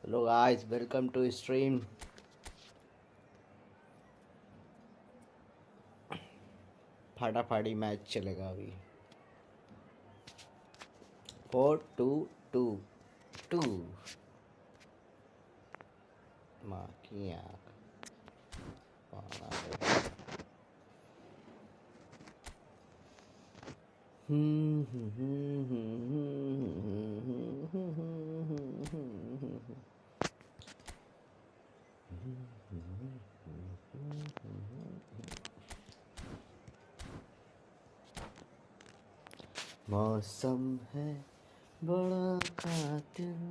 Hello guys, welcome to stream. फाटाफाटी match चलेगा अभी। 4-2-2 माँ की आँख। मौसम है बड़ा कातिल,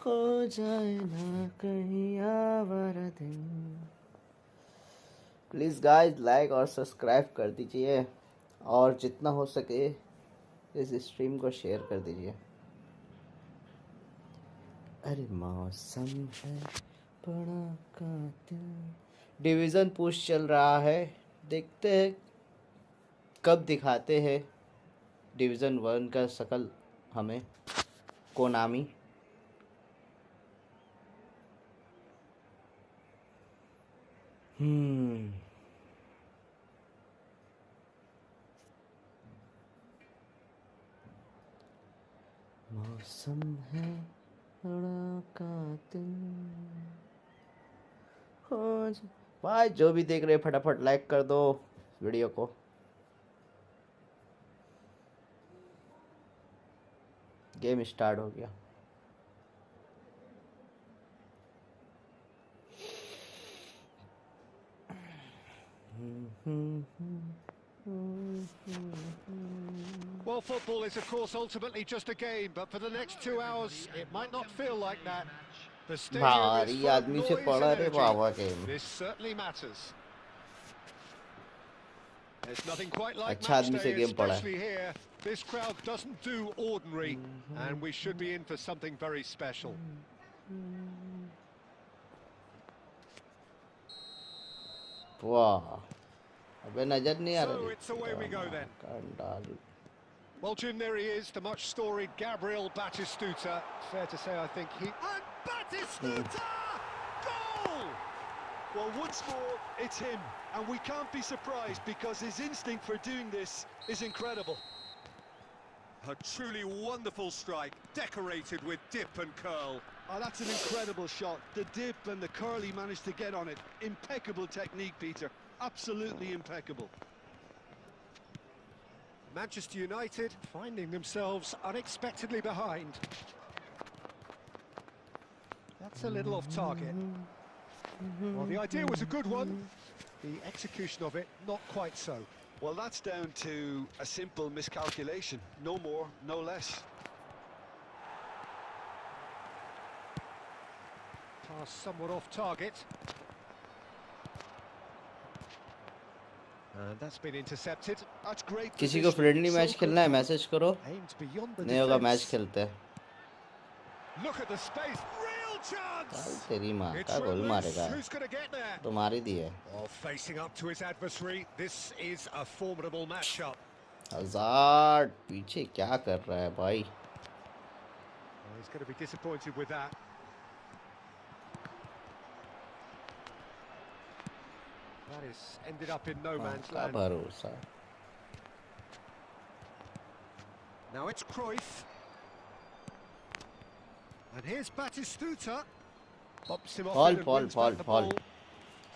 हो जाए ना कहीं आवारा दिन। प्लीज़ गाइस लाइक और सब्सक्राइब कर दीजिए और जितना हो सके इस स्ट्रीम को शेयर कर दीजिए। अरे मौसम है बड़ा कातिल। डिवीज़न पुश चल रहा है, देखते हैं कब दिखाते हैं डिवीज़न 1 का शकल हमें कोनामी। मौसम है बड़ा कातिल। भाई जो भी देख रहे फटाफट लाइक कर दो वीडियो को। गेम स्टार्ट हो गया। Well, football is, of course, ultimately just a game, but for the next 2 hours, it might not feel like that. The stadium is full of noise and energy. This certainly matters. There's nothing quite like match day, especially here. This crowd doesn't do ordinary, and we should be in for something very special. वाह, अबे नजर नहीं आ रहा। So it's away we go then. Well, Jim, there he is, the much-storied Gabriel Batistuta. Fair to say, I think he... And Batistuta! Goal! Well, once more, it's him. And we can't be surprised because his instinct for doing this is incredible. A truly wonderful strike, decorated with dip and curl. Oh, that's an incredible shot. The dip and the curl he managed to get on it. Impeccable technique, Peter. Absolutely impeccable. Manchester United finding themselves unexpectedly behind. That's a little off target. Well, the idea was a good one. The execution of it, not quite so. Well, that's down to a simple miscalculation. No more, no less. Pass somewhat off target. And that's been intercepted. That's great. किसी को friendly match खेलना है message करो, नहीं होगा match खेलते हैं। Look at the space. Real तेरी माँ का गोल मारेगा तो मार ही दिए Facing up to his adversary, this is a formidable matchup. Hazard पीछे क्या कर रहा है भाई He's going to be disappointed with that. That is ended up in no man's का land. भरोसा Now it's Cruyff. And here's Batistuta. Pops him off and wins back the ball.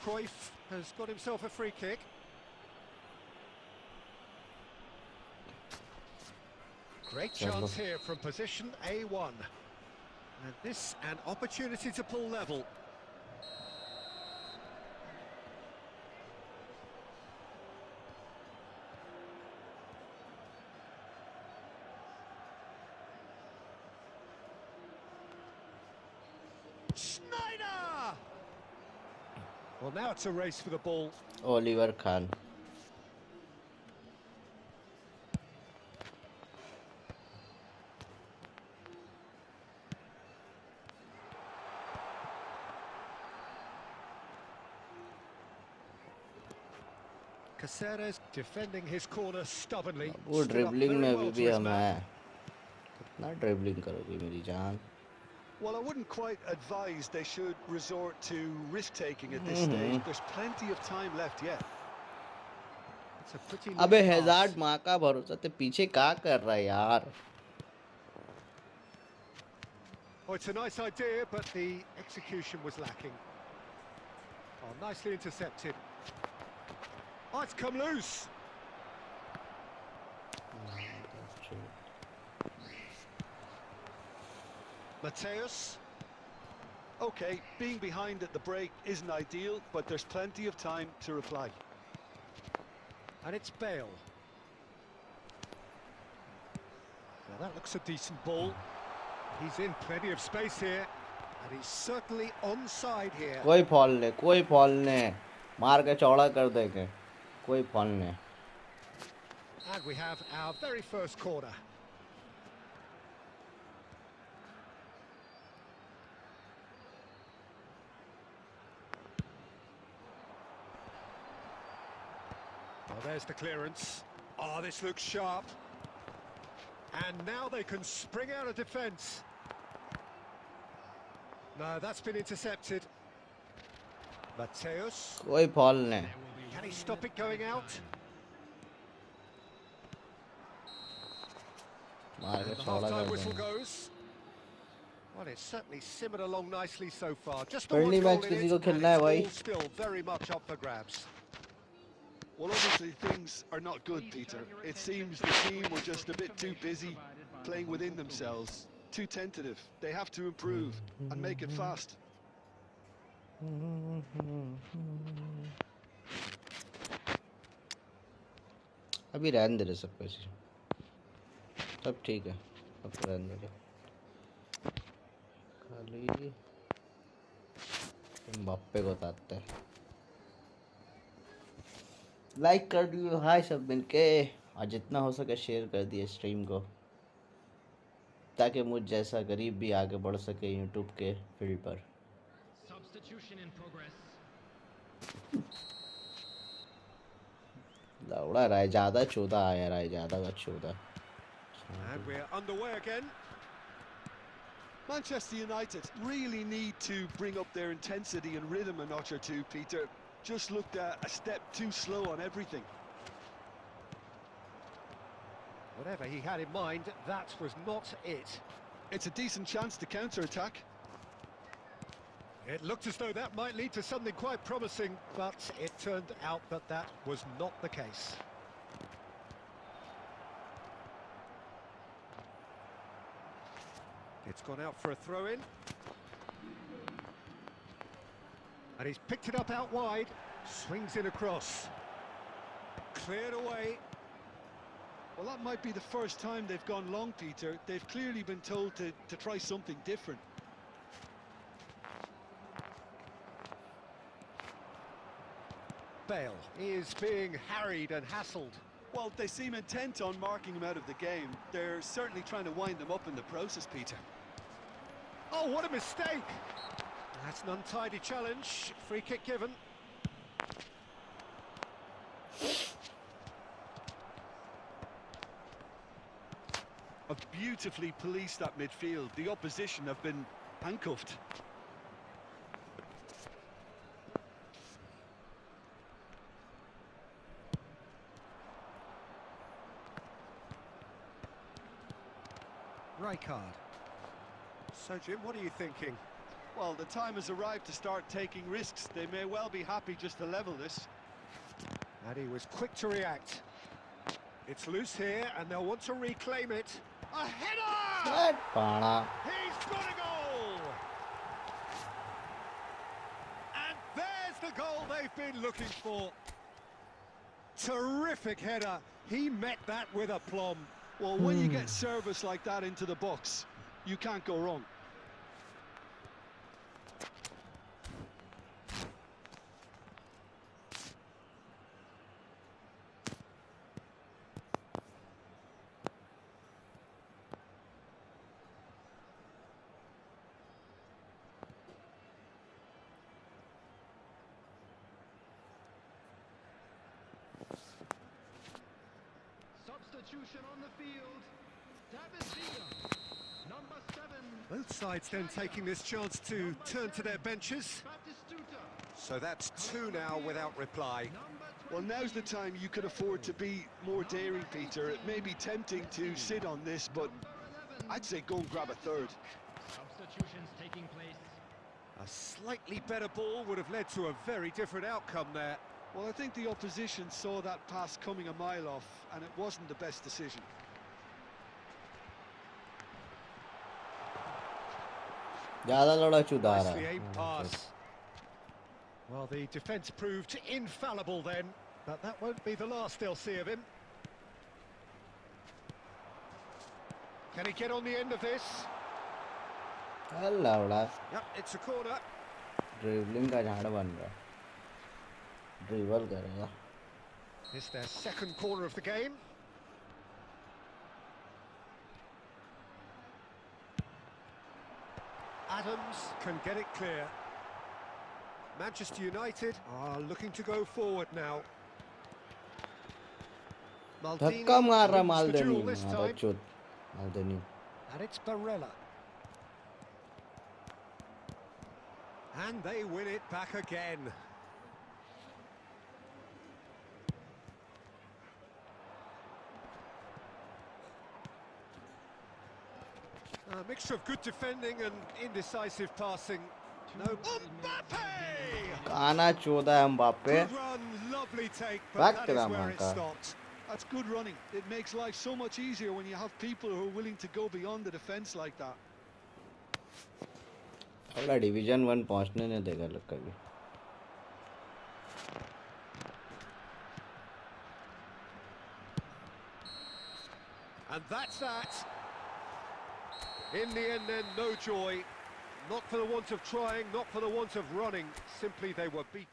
Cruyff has got himself a free kick. Great chance here from position A1. And this an opportunity to pull level. Schneider! Well, now it's a race for the ball. Oliver Kahn. Caceres defending his corner stubbornly. वो dribbling में भी हम हैं कितना dribbling करोगी मेरी जान Well, I wouldn't quite advise they should resort to risk-taking at this stage. There's plenty of time left yet. अबे हैजार्ड माँ का भरोसा ते पीछे क्या कर रहा है यार Oh, it's a nice idea, but the execution was lacking. Oh, nicely intercepted. Oh, it's come loose. Mateus. Okay, being behind at the break isn't ideal, but there's plenty of time to reply. And it's Bale. Well, that looks a decent ball. He's in plenty of space here, and he's certainly onside here. कोई fall नहीं मार के चौड़ा कर देंगे कोई fall नहीं And we have our very first corner. Well, there's the clearance. Oh, this looks sharp. And now they can spring out of defence. No, that's been intercepted. Mateus. कोई फॉल नहीं Can he stop it going out? मार के The चौड़ा half-time कर whistle देंगे goes. Well, it's certainly simmered along nicely so far. Just the Friendly one goal match in किसी it, को and खेलना है it's भाई all still very much up for grabs. Well, obviously things are not good, Peter. It seems the team were just a bit too busy playing within themselves, too tentative. They have to improve and make it fast. अभी रहने दे रहे सब कुछ सब ठीक है अब रहने दे रहे खाली बाप्पे को ताते हैं लाइक कर दियो हाय सब मिलके और जितना हो सके शेयर कर दिए स्ट्रीम को ताकि मुझ जैसा गरीब भी आगे बढ़ सके यूट्यूब के फील्ड पर लौड़ा राय ज़्यादा चौदह आया राय ज़्यादा का 14 And we're underway again. Manchester United really need to bring up their intensity and rhythm a notch or two, Peter. Just looked a step too slow on everything. Whatever he had in mind, that was not it. It's a decent chance to counter-attack. It looked as though that might lead to something quite promising, but it turned out that that was not the case. It's gone out for a throw-in. And he's picked it up out wide. Swings in across. Cleared away. Well, that might be the first time they've gone long, Peter. They've clearly been told to try something different. Bale is being harried and hassled. Well, they seem intent on marking him out of the game. They're certainly trying to wind him up in the process, Peter. Oh, what a mistake! That's an untidy challenge. Free kick given. Have beautifully policed that midfield. The opposition have been handcuffed. Rijkaard. So, Jim, what are you thinking? Well, the time has arrived to start taking risks. They may well be happy just to level this. And he was quick to react. It's loose here, and they'll want to reclaim it. A header! He's got a goal! And there's the goal they've been looking for. Terrific header. He met that with aplomb. Well, when you get service like that into the box, you can't go wrong. Substitution on the field. David Villa, number 7. Both sides then taking this chance to turn to their benches. So that's 2 now without reply. Well, now's the time you could afford to be more daring, Peter. It may be tempting to sit on this, but I'd say go and grab a third. Substitutions taking place. A slightly better ball would have led to a very different outcome there. Well, I think the opposition saw that pass coming a mile off, and it wasn't the best decision. Nicely aimed pass. Well, the defence proved infallible then, but that won't be the last they'll see of him. Can he get on the end of this? Yep, it's a corner. Dribbling का झाड़ बन रहा है, dribble करेगा. It's their second corner of the game. Adams can get it clear. Manchester United are looking to go forward now. Maldini धक्का मार रहा wins the मालदेनी, duel this time. चुत मालदेनी. And it's Barella. And they win it back again. A mixture of good defending and indecisive passing. No. Mbappe! काना चोदा है Mbappe. Good run, lovely take, but Back that to is that where man, it ka. stopped. That's good running. It makes life so much easier when you have people who are willing to go beyond the defence like that. अगला division 1 पहुंचने नहीं देगा लोग कभी. And that's that. In the end then, no joy. Not for the want of trying, not for the want of running. Simply they were beaten.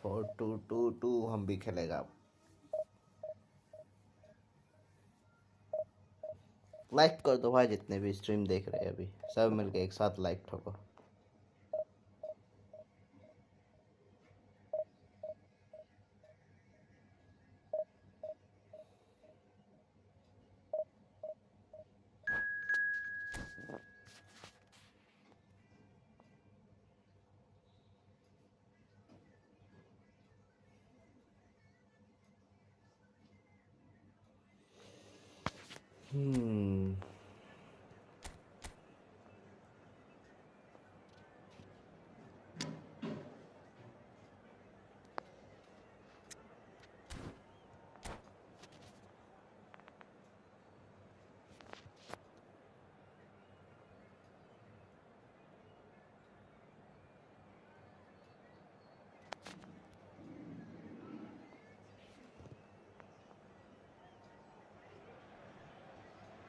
Four two two two हम भी खेलेगा. Like कर दो भाई, जितने भी स्ट्रीम देख रहे हैं अभी सब मिलके एक साथ like ठोको.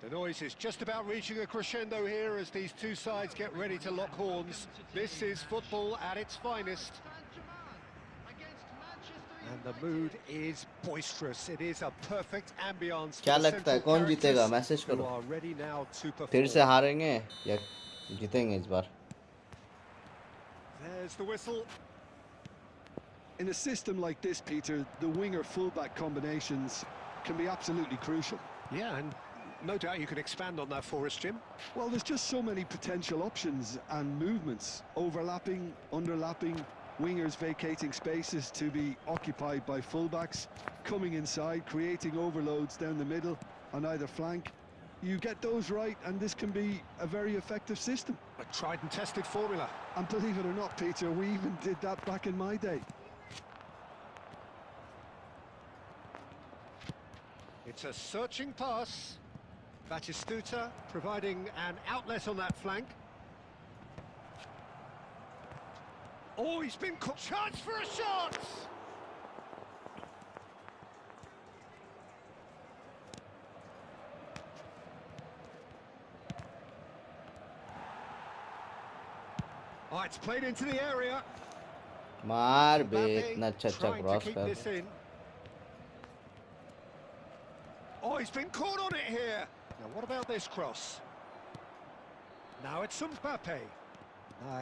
The noise is just about reaching a crescendo here as these two sides get ready to lock horns. This is football at its finest. And the mood is boisterous. It is a perfect ambience. क्या लगता है कौन जीतेगा? Message करो. फिर से हारेंगे या जीतेंगे इस बार? There's the whistle. In a system like this, Peter, the winger-fullback combinations can be absolutely crucial. Yeah, and no doubt you can expand on that for us, Jim. Well, there's just so many potential options and movements. Overlapping, underlapping, wingers vacating spaces to be occupied by fullbacks, coming inside, creating overloads down the middle on either flank. You get those right, and this can be a very effective system. A tried and tested formula. And believe it or not, Peter, we even did that back in my day. It's a searching pass. Batistuta providing an outlet on that flank. Oh, he's been caught. Chance for a shot! Oh, it's played into the area. मार बे इतना अच्छा cross कर. Oh, he's been caught on it here. Now, what about this cross? Now it's Mbappe.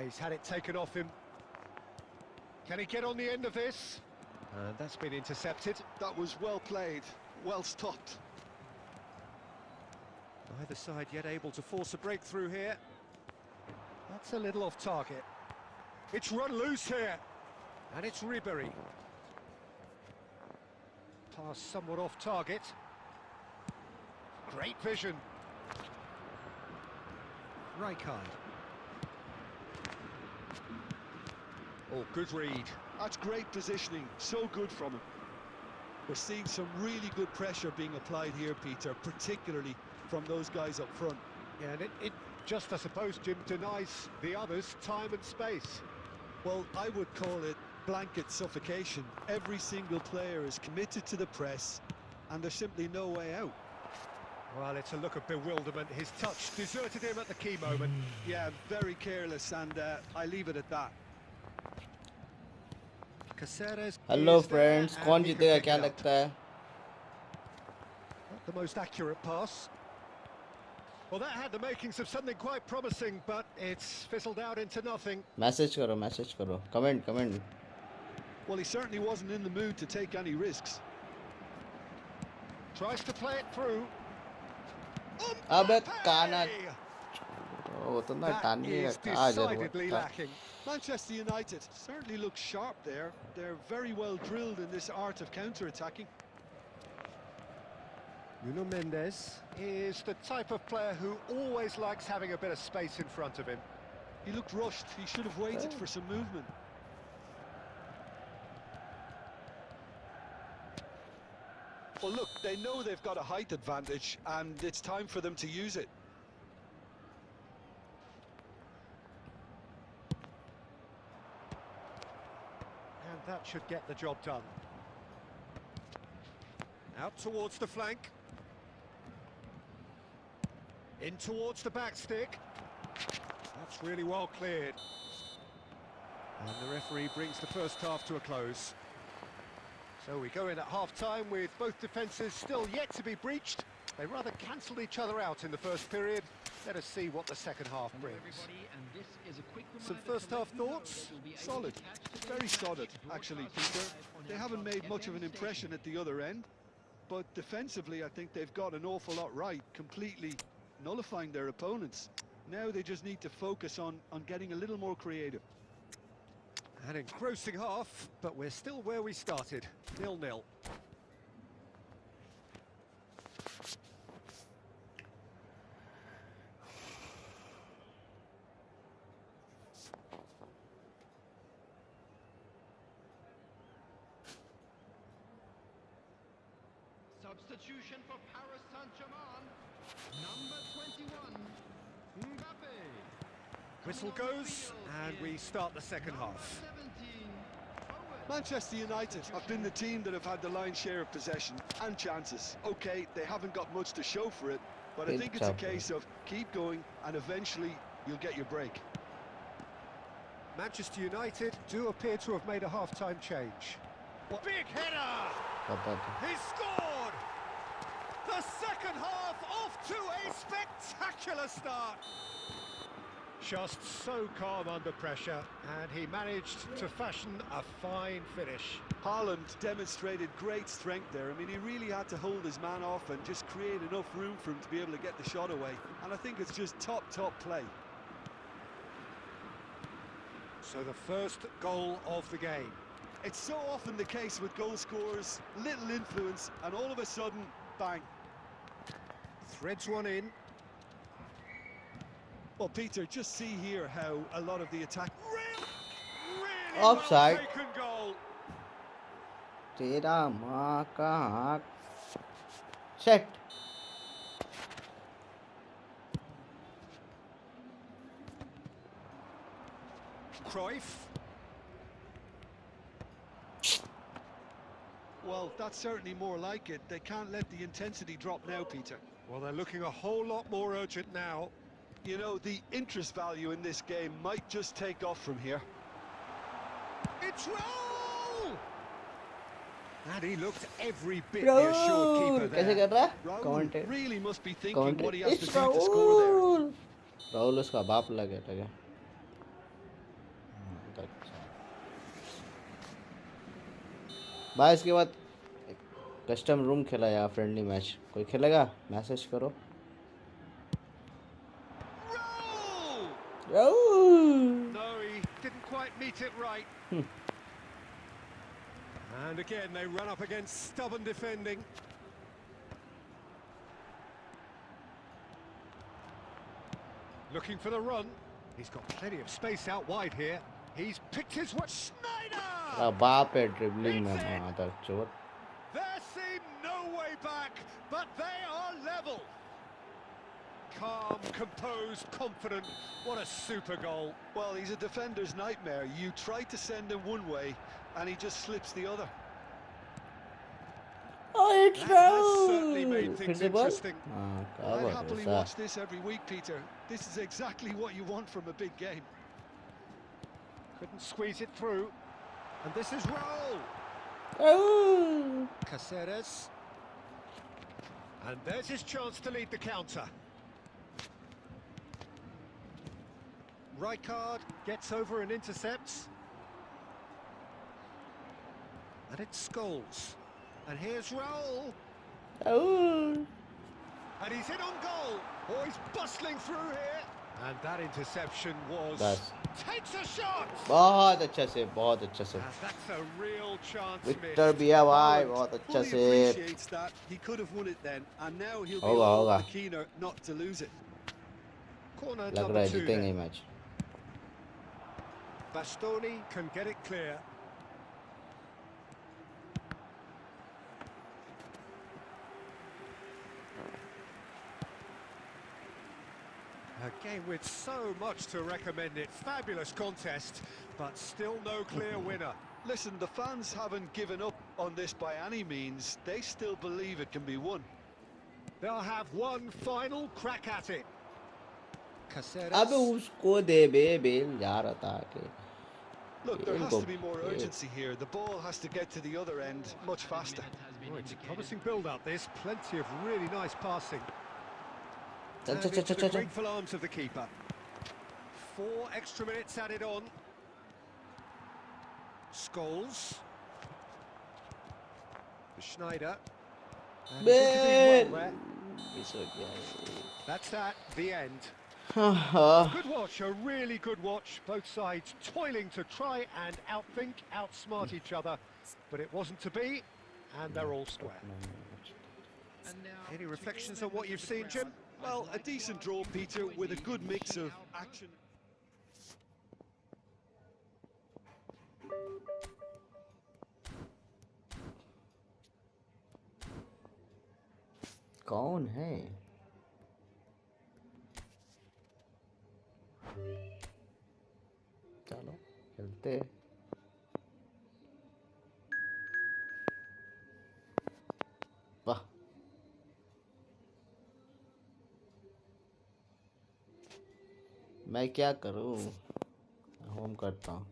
He's had it taken off him. Can he get on the end of this? That's been intercepted. That was well played, well stopped. Neither side yet able to force a breakthrough here. That's a little off target. It's run loose here. And it's Ribéry. Pass somewhat off target. Great vision. Rijkaard. Oh, good read. That's great positioning, so good from him. We're seeing some really good pressure being applied here, Peter, particularly from those guys up front. Yeah, and it just, I suppose, Jim, denies the others time and space. Well, I would call it blanket suffocation. Every single player is committed to the press, and there's simply no way out. Well, it's a look of bewilderment. His touch deserted him at the key moment. Yeah, very careless, and I leave it at that. Hello friends, कौन जीतेगा क्या लगता है? Not the most accurate pass. Well, that had the makings of something quite promising, but it's fizzled out into nothing. Message करो, comment. Well, he certainly wasn't in the mood to take any risks. Tries to play it through. अबे काना. वो तो ना That is decidedly lacking. Manchester United certainly look sharp there. They're very well drilled in this art of counter-attacking. Nuno Mendes is the type of player who always likes having a bit of space in front of him. He looked rushed. He should have waited for some movement. Well, look, they know they've got a height advantage, and it's time for them to use it. And that should get the job done. Out towards the flank. In towards the back stick. That's really well cleared. And the referee brings the first half to a close. So we go in at half-time with both defences still yet to be breached. They rather cancelled each other out in the first period. Let us see what the second half brings. Some first-half thoughts? Solid. Very solid, actually, Peter. They haven't made much of an impression at the other end. But defensively, I think they've got an awful lot right, completely nullifying their opponents. Now they just need to focus on getting a little more creative. An engrossing half, but we're still where we started, 0-0. Substitution for Paris Saint-Germain. Number 21, Mbappe. Whistle goes, and we start the second half. Manchester United have been the team that have had the lion's share of possession and chances. Okay, they haven't got much to show for it, But I think it's a case of keep going and eventually you'll get your break. Manchester United do appear to have made a half-time change. Big header! He scored! The second half off to a spectacular start. Just so calm under pressure, and he managed to fashion a fine finish. Haaland demonstrated great strength there. I mean, he really had to hold his man off and just create enough room for him to be able to get the shot away. And I think it's just top play. So the first goal of the game. It's so often the case with goal scorers, little influence, and all of a sudden, bang. Threads one in. Well, Peter, just see here how a lot of the attack... Really Offside. well taken goal. तेरा माँ का हाथ set Cruyff. Well, that's certainly more like it. They can't let the intensity drop now, Peter. Well, they're looking a whole lot more urgent now. You know, the interest value in this game might just take off from here. It's Raul! And he looked every bit the assured keeper कैसे there. कर रहा है Raul really must be thinking what he has to do to score there. Rahul उसका बाप लगे भाई इसके बाद कस्टम रूम खेला या फ्रेंडली मैच कोई खेलेगा मैसेज करो No, he didn't quite meet it right. And again, they run up against stubborn defending. Looking for the run. He's got plenty of space out wide here. He's picked his way. Schneider! बाप है dribbling में मादर चोर There seemed no way back, but they are level. Calm, composed, confident. What a super goal. Well, he's a defender's nightmare. You try to send him one way, and he just slips the other. Oh, it's That has certainly made things interesting. I'd happily watch this every week, Peter. This is exactly what you want from a big game. Couldn't squeeze it through. And this is Raul. Oh. Caceres. And there's his chance to lead the counter. Rijkaard gets over and intercepts. And it's Scholes. And here's Raul. Oh. And he's in on goal. Oh, he's bustling through here. And that interception was... Bas. Takes a shot! बहुत अच्छा से बहुत अच्छा से And that's a real chance Victor missed. भी है भाई Haaland बहुत अच्छा fully से appreciates that. He could have won it then, and now he'll be होगा all होगा the keener not to lose it. Corner लग रहा number है 2 जीतेंगे then. Match Bastoni can get it clear. A game with so much to recommend it. Fabulous contest, but still no clear winner. Listen, the fans haven't given up on this by any means. They still believe it can be won. They'll have one final crack at it. Caceres. अबे उसको दे बे bell जा रहा था कि Look, there has to be more urgency here. The ball has to get to the other end much faster. Oh, it's a promising build-up, this. Plenty of really nice passing. चल And चल into चल the चल grateful arms of the keeper. 4 extra minutes added on. Scholes. Schneider. And he seems to be Bale well there. Miss हो गया That's that, the end. हाँ Good watch, a really good watch. Both sides toiling to try and outthink, outsmart each other. But it wasn't to be, and they're all square. Any reflections on what you've seen, Jim? Well, a decent draw, Peter, with a good mix of action. कौन है चलो खेलते वाह मैं क्या करूं, home करता हूँ।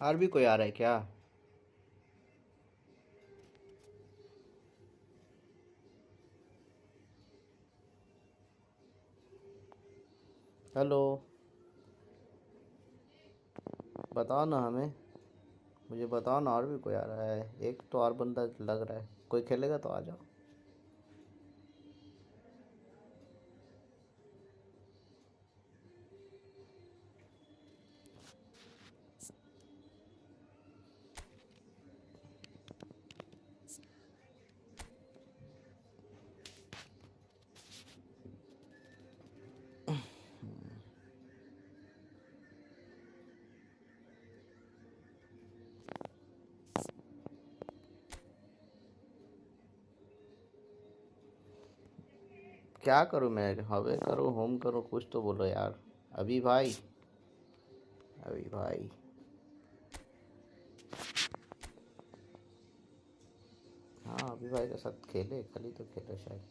और भी कोई आ रहा है क्या? हेलो, बताओ ना हमें, मुझे बताओ ना, और भी कोई आ रहा है? एक तो और बंदा लग रहा है, कोई खेलेगा तो आ जाओ। क्या करूं मैं? हवे करूं, होम करूं, कुछ तो बोलो यार। अभी भाई, अभी भाई, हाँ अभी भाई के साथ खेले, कल ही तो खेले शायद।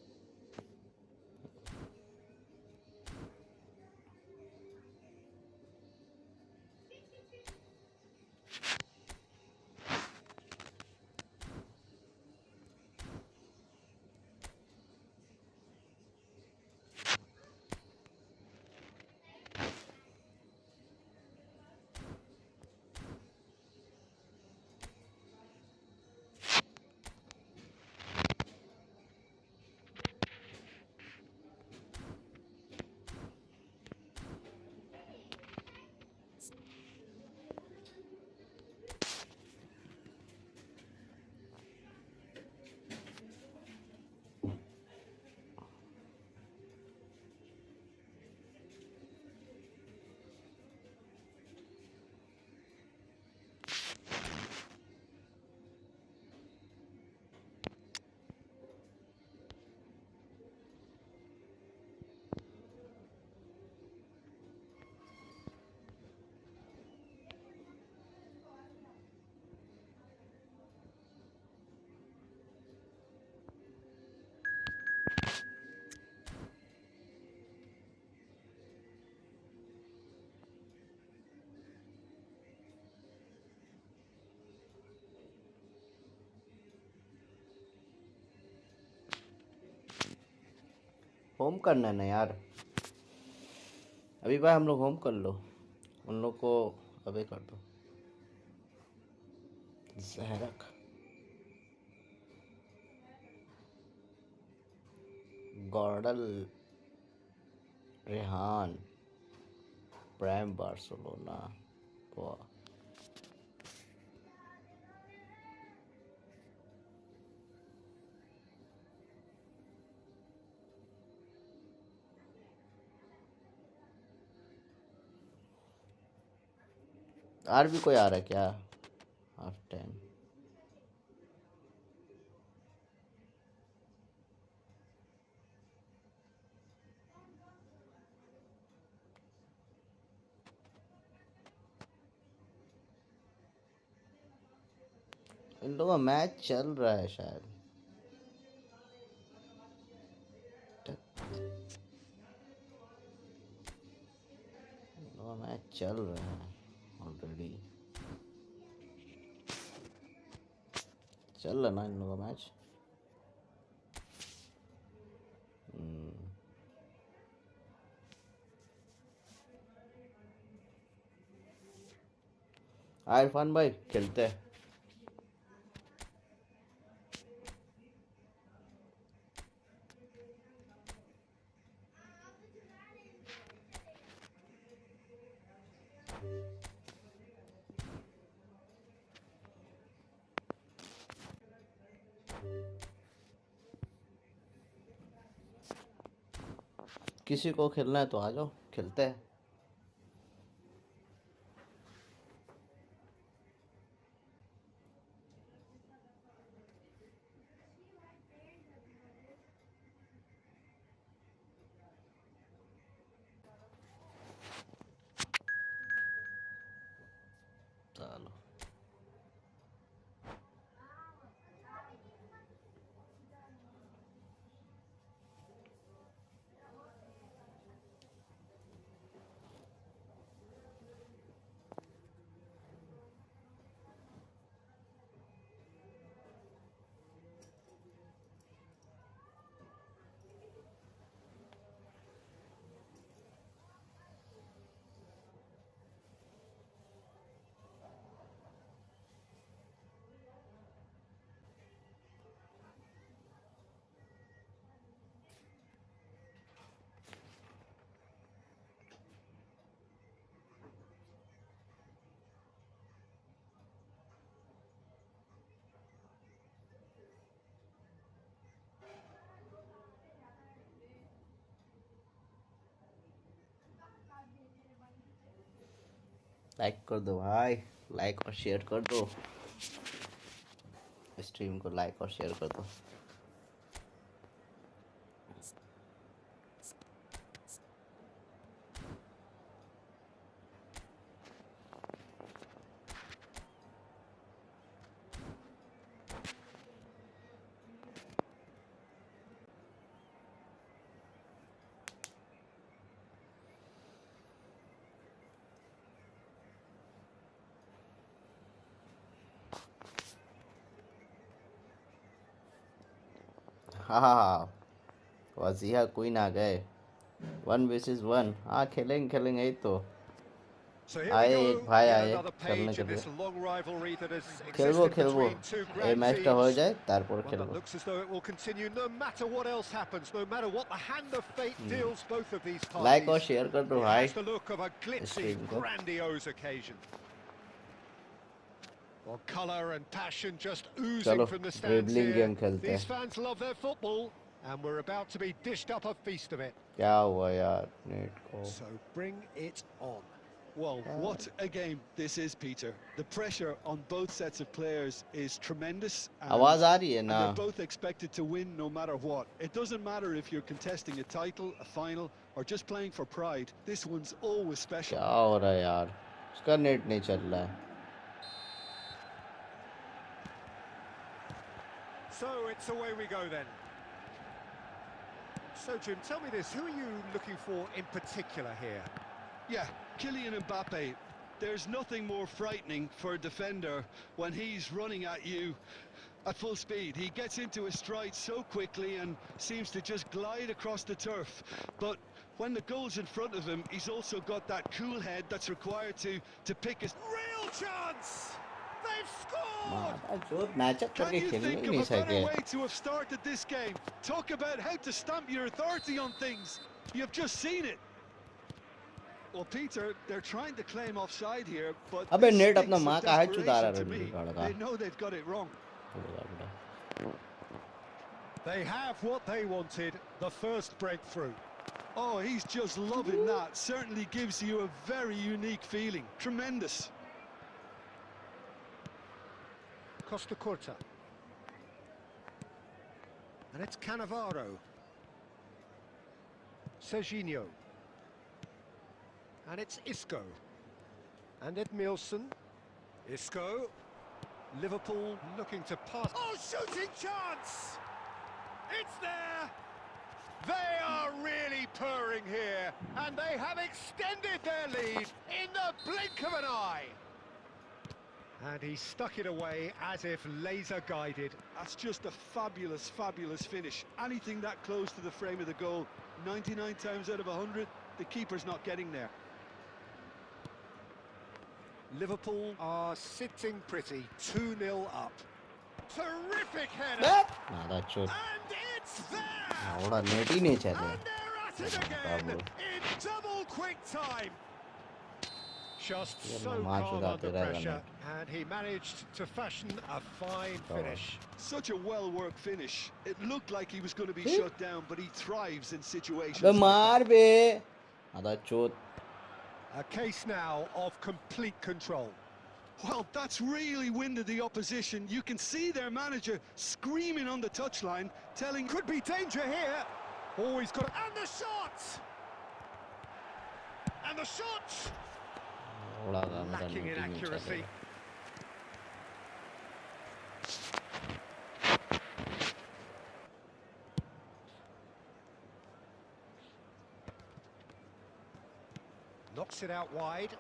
होम करना है ना यार, अभी भाई हम लोग होम कर लो, उन लोग को अबे कर दो। जहरक, गॉर्डल, रेहान, प्राइम बार्सिलोना, वाह। और भी कोई आ रहा है क्या? Half time. इन लोगों का मैच चल रहा है शायद। इन लोगों का मैच चल रहा है ऑलरेडी, चल रहा ना इन लोगों का मैच। इरफान भाई खेलते हैं। किसी को खेलना है तो आ जाओ, खेलते हैं। चलो लाइक कर दो भाई, लाइक और शेयर कर दो, स्ट्रीम को लाइक और शेयर कर दो। हाँ, वजीहा क्वीन आ गए। 1 vs 1, हाँ खेलेंगे खेलेंगे ही तो। आए एक भाई आए खेलने के लिए। खेलबो खेलबो এই ম্যাচটা হয়ে যায় তারপর খেলবো। लाइक और शेयर कर दो भाई स्ट्रीम को। Well, colour and passion just oozing चलो from the stands dribbling here. Game खेलते These हैं। fans love their football, and we're about to be dished up a feast of it. क्या हुआ यार नेट को? So bring it on. Well, what a game this is, Peter. The pressure on both sets of players is tremendous. आवाज आ रही है And ना? they're both expected to win no matter what. It doesn't matter if you're contesting a title, a final, or just playing for pride. This one's always special. क्या हो रहा है यार? उसका नेट नहीं चल रहा है। So it's away we go then. So Jim, tell me this, who are you looking for in particular here? Yeah, Kylian Mbappe. There's nothing more frightening for a defender when he's running at you at full speed. He gets into his stride so quickly and seems to just glide across the turf. But when the goal's in front of him, he's also got that cool head that's required to pick his... Real chance! They've scored! जो matchup Can करके you खेलने think he of नहीं a better सके। way to have started this game? Talk about how to stamp your authority on things. You've just seen it. Well, Peter, they're trying to claim offside here, but अबे this net अपना stinks माँ of का है चुदारा desperation to me. रहा का। They know they've got it wrong. They have what they wanted, the first breakthrough. Oh, he's just loving that. Certainly gives you a very unique feeling. Tremendous. Costa Curta. And it's Cannavaro. Serginho. And it's Isco. And Edmilson. Isco. Liverpool looking to pass. Oh, shooting chance! It's there! They are really purring here, and they have extended their lead in the blink of an eye. And he stuck it away as if laser guided. That's just a fabulous, fabulous finish. Anything that close to the frame of the goal, 99 times out of 100, the keeper's not getting there. Liverpool are sitting pretty, 2-0 up. Terrific header! that's it. And it's there! थोड़ा net ही नहीं चल रहा। And they're at it again in double quick time. Just ये so मार calm चुकाते under रहेगा pressure, net and he managed to fashion a fine finish. Such a well-worked finish. It looked like he was going to be फिर shut down, but he thrives in अबे situations like that. मार बे आधा चोट A case now of complete control. Well, that's really winded the opposition. You can see their manager screaming on the touchline, telling... Could be danger here. Oh, he's got... And the shot! And the shot! थोड़ा सा मेरा Lacking in net ही नहीं accuracy. चलेगा Knocks it out wide.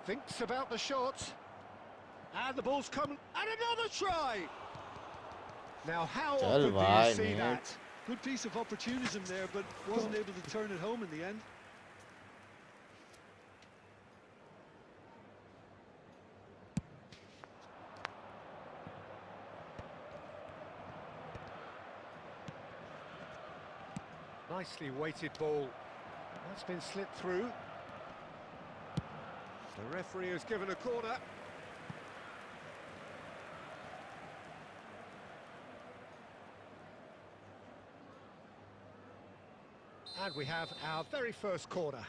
Thinks about the shot. And the ball's come. And another try! Now, how चल often do you भाई see net that? Good piece of opportunism there, but wasn't able to turn it home in the end. Nicely weighted ball. That's been slipped through. The referee has given a corner. And we have our very first corner.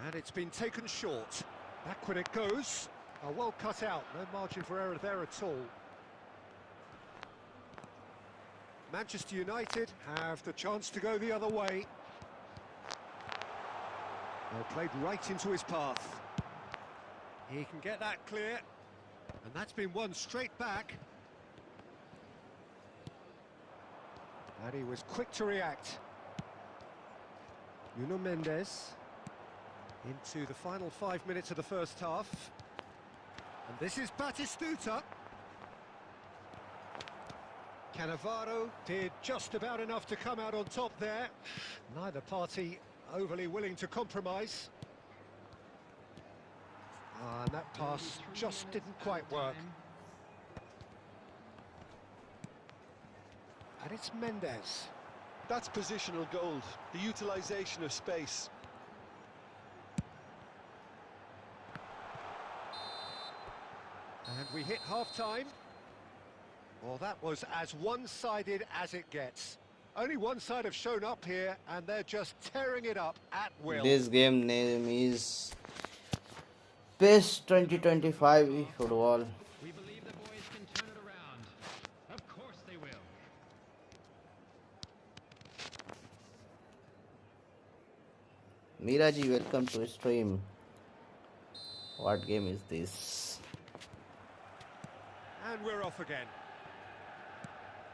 And it's been taken short. Back when it goes. Oh, well cut out. No margin for error there at all. Manchester United have the chance to go the other way. Well, played right into his path. He can get that clear. And that's been won straight back. And he was quick to react. Nuno Mendes. Into the final 5 minutes of the first half. And this is Batistuta. Cannavaro did just about enough to come out on top there. Neither party overly willing to compromise. And that pass just didn't quite work. And it's Mendes. That's positional gold, the utilisation of space. And we hit half-time. Well, that was as one-sided as it gets. Only one side have shown up here, and they're just tearing it up at will. This game name is PES 2025 Efootball. We believe the boys can turn it around. Of course they will. Miraji, welcome to stream. What game is this? And we're off again.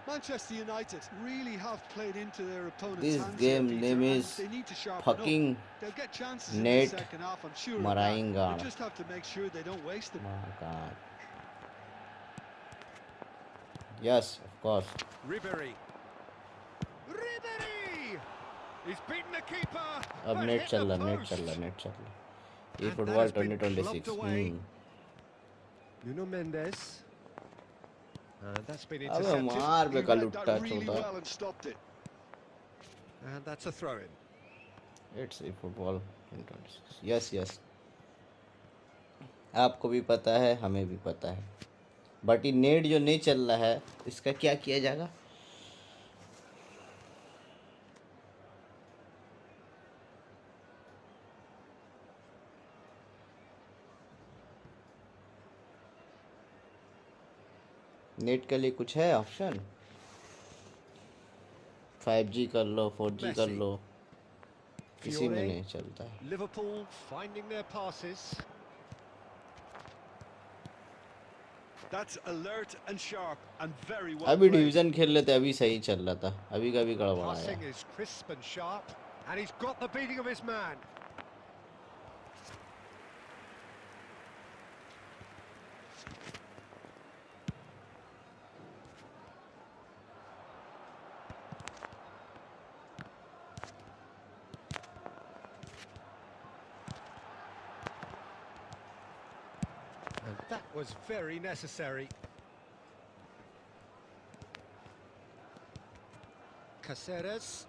Manchester United really have played into their opponent's This hands game here, name Peter, and is they need to sharpen fucking up. They'll get chances in Net the second half, I'm sure of that. Maraingan. They just have to make sure they don't waste them. My God. Yes, of course. Ribery. Ribery! He's beaten the keeper. अब but net hit चल the रहा net post. चल रहा net चल रहा ये And that football has been 2026 clubbed away. Nuno Mendes. That's been अबे intercepted. मार He बे read कलुट्टा that really छोटा well and stopped it. And that's a throw-in. It's a football 2026 yes yes आपको भी पता है हमें भी पता है बट ये नेट जो नहीं चल रहा है इसका क्या किया जाएगा नेट के लिए कुछ है ऑप्शन 5G कर लो 4G कर लो किसी में नहीं चलता है Liverpool finding their passes. That's alert and sharp and very well अभी played. डिवीजन खेल लेते अभी सही चल रहा था अभी का भी गड़बड़ Passing आया is crisp and sharp, and he's got the beating of his man. That was very necessary. Caceres.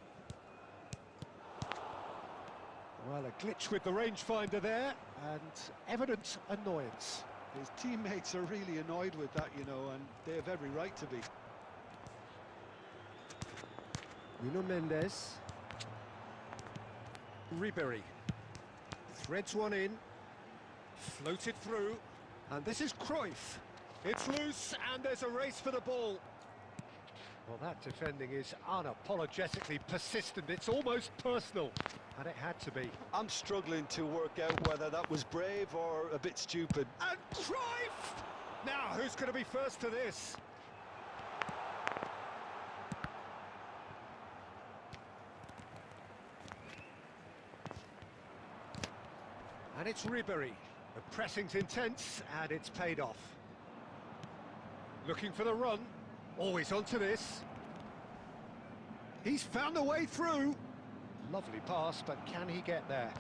Well, a glitch with the rangefinder there, and evident annoyance. His teammates are really annoyed with that, you know, and they have every right to be. Nuno Mendes. Ribery. Threads one in. Floated through. And this is Cruyff. It's loose, and there's a race for the ball. Well, that defending is unapologetically persistent. It's almost personal, and it had to be. I'm struggling to work out whether that was brave or a bit stupid. And Cruyff! Now, who's going to be first to this? And it's Ribery. The pressing's intense, and it's paid off. Looking for the run. Always onto this. He's found a way through. Lovely pass, but can he get there?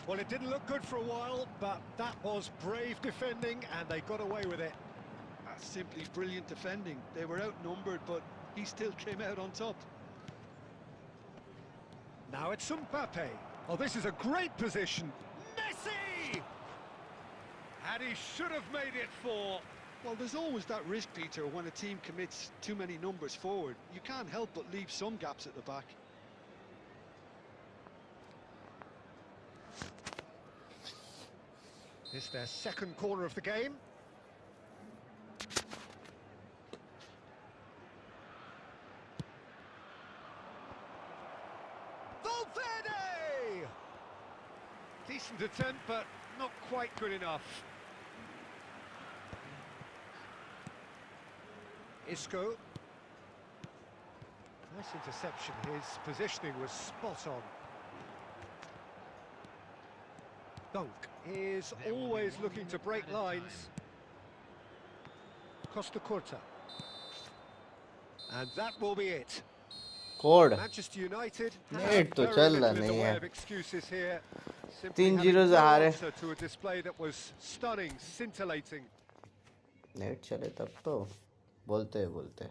Well, it didn't look good for a while, but that was brave defending, and they got away with it. That's simply brilliant defending. They were outnumbered, but he still came out on top. Now it's Mbappe. Oh, this is a great position. Messi! And he should have made it 4. Well, there's always that risk, Peter, when a team commits too many numbers forward. You can't help but leave some gaps at the back. It's their second corner of the game. Valverde! Decent attempt, but not quite good enough. Isco. Nice interception. His positioning was spot on. Dunk is always looking to break lines. Costa Curta. And that will be it. Code. Manchester United Net तो very चल little रहा in the नहीं way है. of excuses here. Simply 3-0 having से no हारे. answer to a display that was stunning, scintillating. Net चले तब तो बोलते बोलते.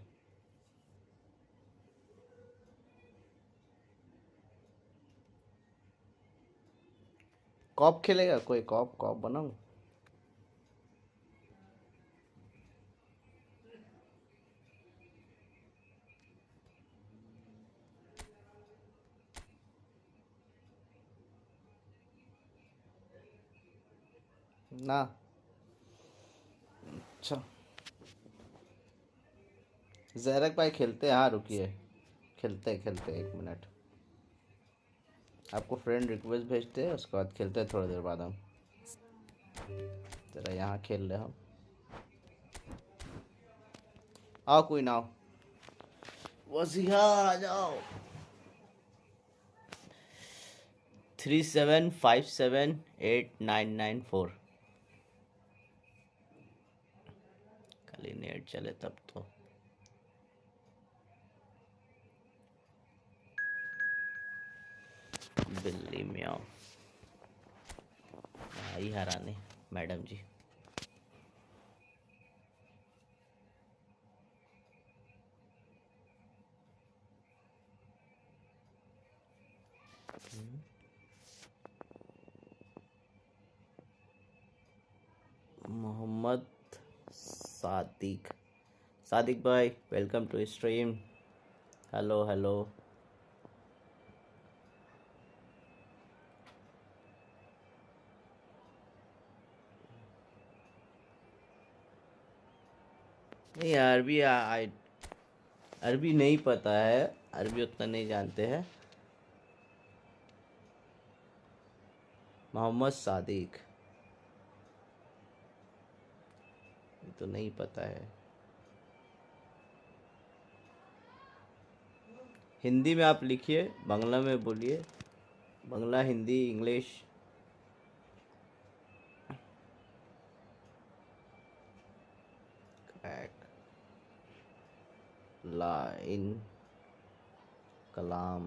कॉप खेलेगा कोई? कॉप बनाऊं? ना. अच्छा, जैरक भाई खेलते हैं. हाँ रुकिए, खेलते एक मिनट. आपको फ्रेंड रिक्वेस्ट भेजते हैं, उसके बाद खेलते हैं थोड़ी देर बाद. हम जरा यहाँ खेल रहे हम. आओ कोई ना आओ, वसीहा आ जाओ. 37578994. खाली नेट चले तब तो. बिल्ली म्याओ आई हराने मैडम जी. मोहम्मद सादिक भाई, welcome to stream. Hello hello. नहीं अरबी नहीं पता है, अरबी उतना नहीं जानते हैं. मोहम्मद सादिक तो नहीं पता है. हिंदी में आप लिखिए, बांग्ला में बोलिए. बांग्ला, हिंदी, इंग्लिश. लाइन कलाम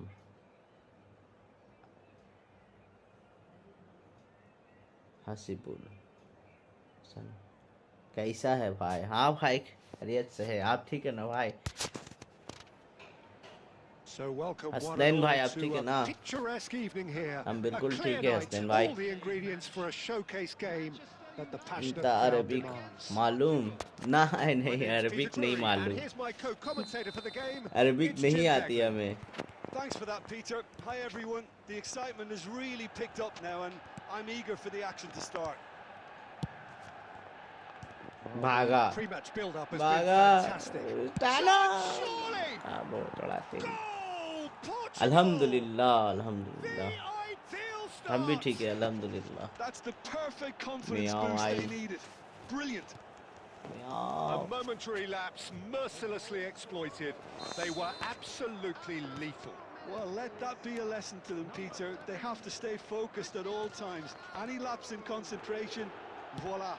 हसीबुल सन. कैसा है भाई? हाँ भाई, खैरियत से है। आप ठीक है ना भाई? So welcome one Hasnain and भाई, all आप ठीक to है a ना? picturesque evening here. हम A बिल्कुल clear ठीक है night, हसनैन भाई। all the ingredients for a showcase game that the passionate इनका crowd अरबिक demands. मालूम ना है? My नहीं, name's Peter अरबिक नहीं Drury, and मालूम। here's my co-commentator for the game. Arabic It's नहीं Jim आती Begley. हमें। Thanks for that, Peter. Hi, everyone. The excitement has really picked up now, and I'm eager for the action to start. भागा Pre-match build-up has been भागा fantastic. टाला। Surely! हाँ, बहुत बड़ा तेरी। Goal! Portugal! अल्हम्दुलिल्लाह, अल्हम्दुलिल्लाह। The ideal हम भी start! ठीक है, अल्हम्दुलिल्लाह। That's the perfect confidence Meow, boost they I- needed. Brilliant. A momentary lapse mercilessly exploited. They were absolutely lethal. Well, let that be a lesson to them, Peter. They have to stay focused at all times. Any lapse in concentration, voila.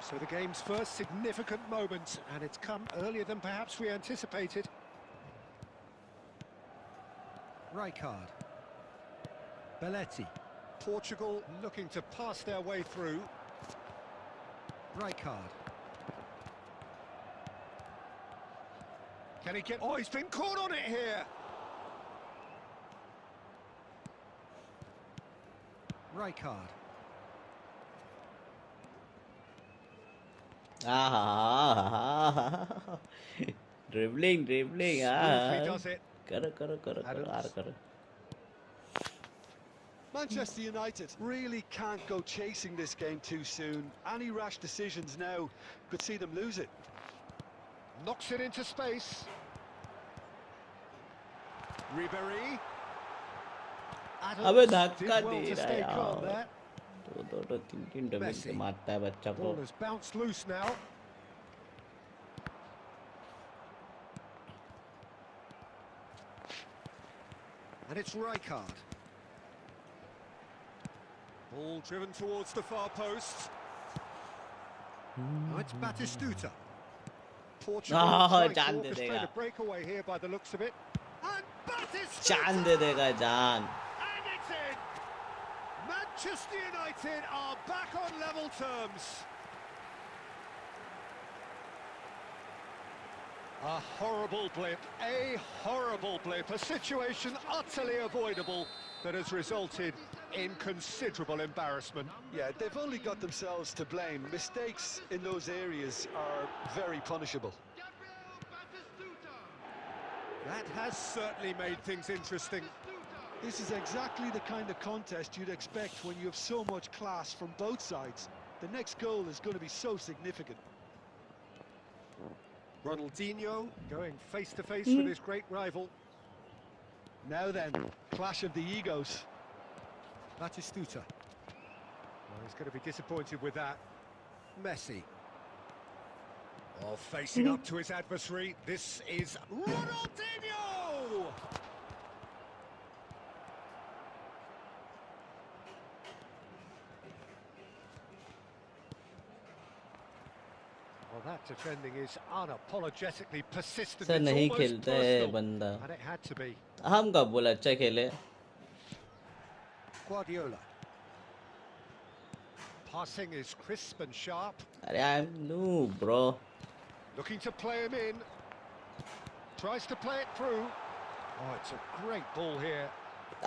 So the game's first significant moment, and it's come earlier than perhaps we anticipated. Rijkaard. Belletti. Portugal looking to pass their way through. Rijkaard. Can he get... Oh, he's been caught on it here! Rijkaard. Dribbling dribbling Smoothly does it. करो करो करो करो यार Adams. करो। Manchester United really can't go chasing this game too soon. Any rash decisions now could see them lose it. Knocks it into space. Ribéry. अबे Adams धक्का did well they to रहा stay है calm यार। there. दो तीन तीन double Messi. से मारता है बच्चा को। Ball has bounced loose now. And it's Rijkaard. Ball driven towards the far post. Now it's Batistuta. Portugal trying to जान दे orchestrate देगा। a breakaway here by the looks of it. And Batistuta! जान दे देगा जान। And it's in! Manchester United are back on level terms. A horrible blip, a situation utterly avoidable that has resulted in considerable embarrassment. Yeah, they've only got themselves to blame. Mistakes in those areas are very punishable. That has certainly made things interesting. This is exactly the kind of contest you'd expect when you have so much class from both sides. The next goal is going to be so significant. Ronaldinho going face-to-face with his great rival. Now then, clash of the egos. Batistuta. Well, he's going to be disappointed with that. Messi. Oh, facing up to his adversary. This is Ronaldinho! Well, that defending is unapologetically persistent. Sir It's नहीं almost खेलता है personal. बंदा। And it had to be. हम कब बोला अच्छा खेले? Guardiola. Passing is crisp and sharp. अरे I'm new bro. Looking to play him in. Tries to play it through. Oh, it's a great ball here.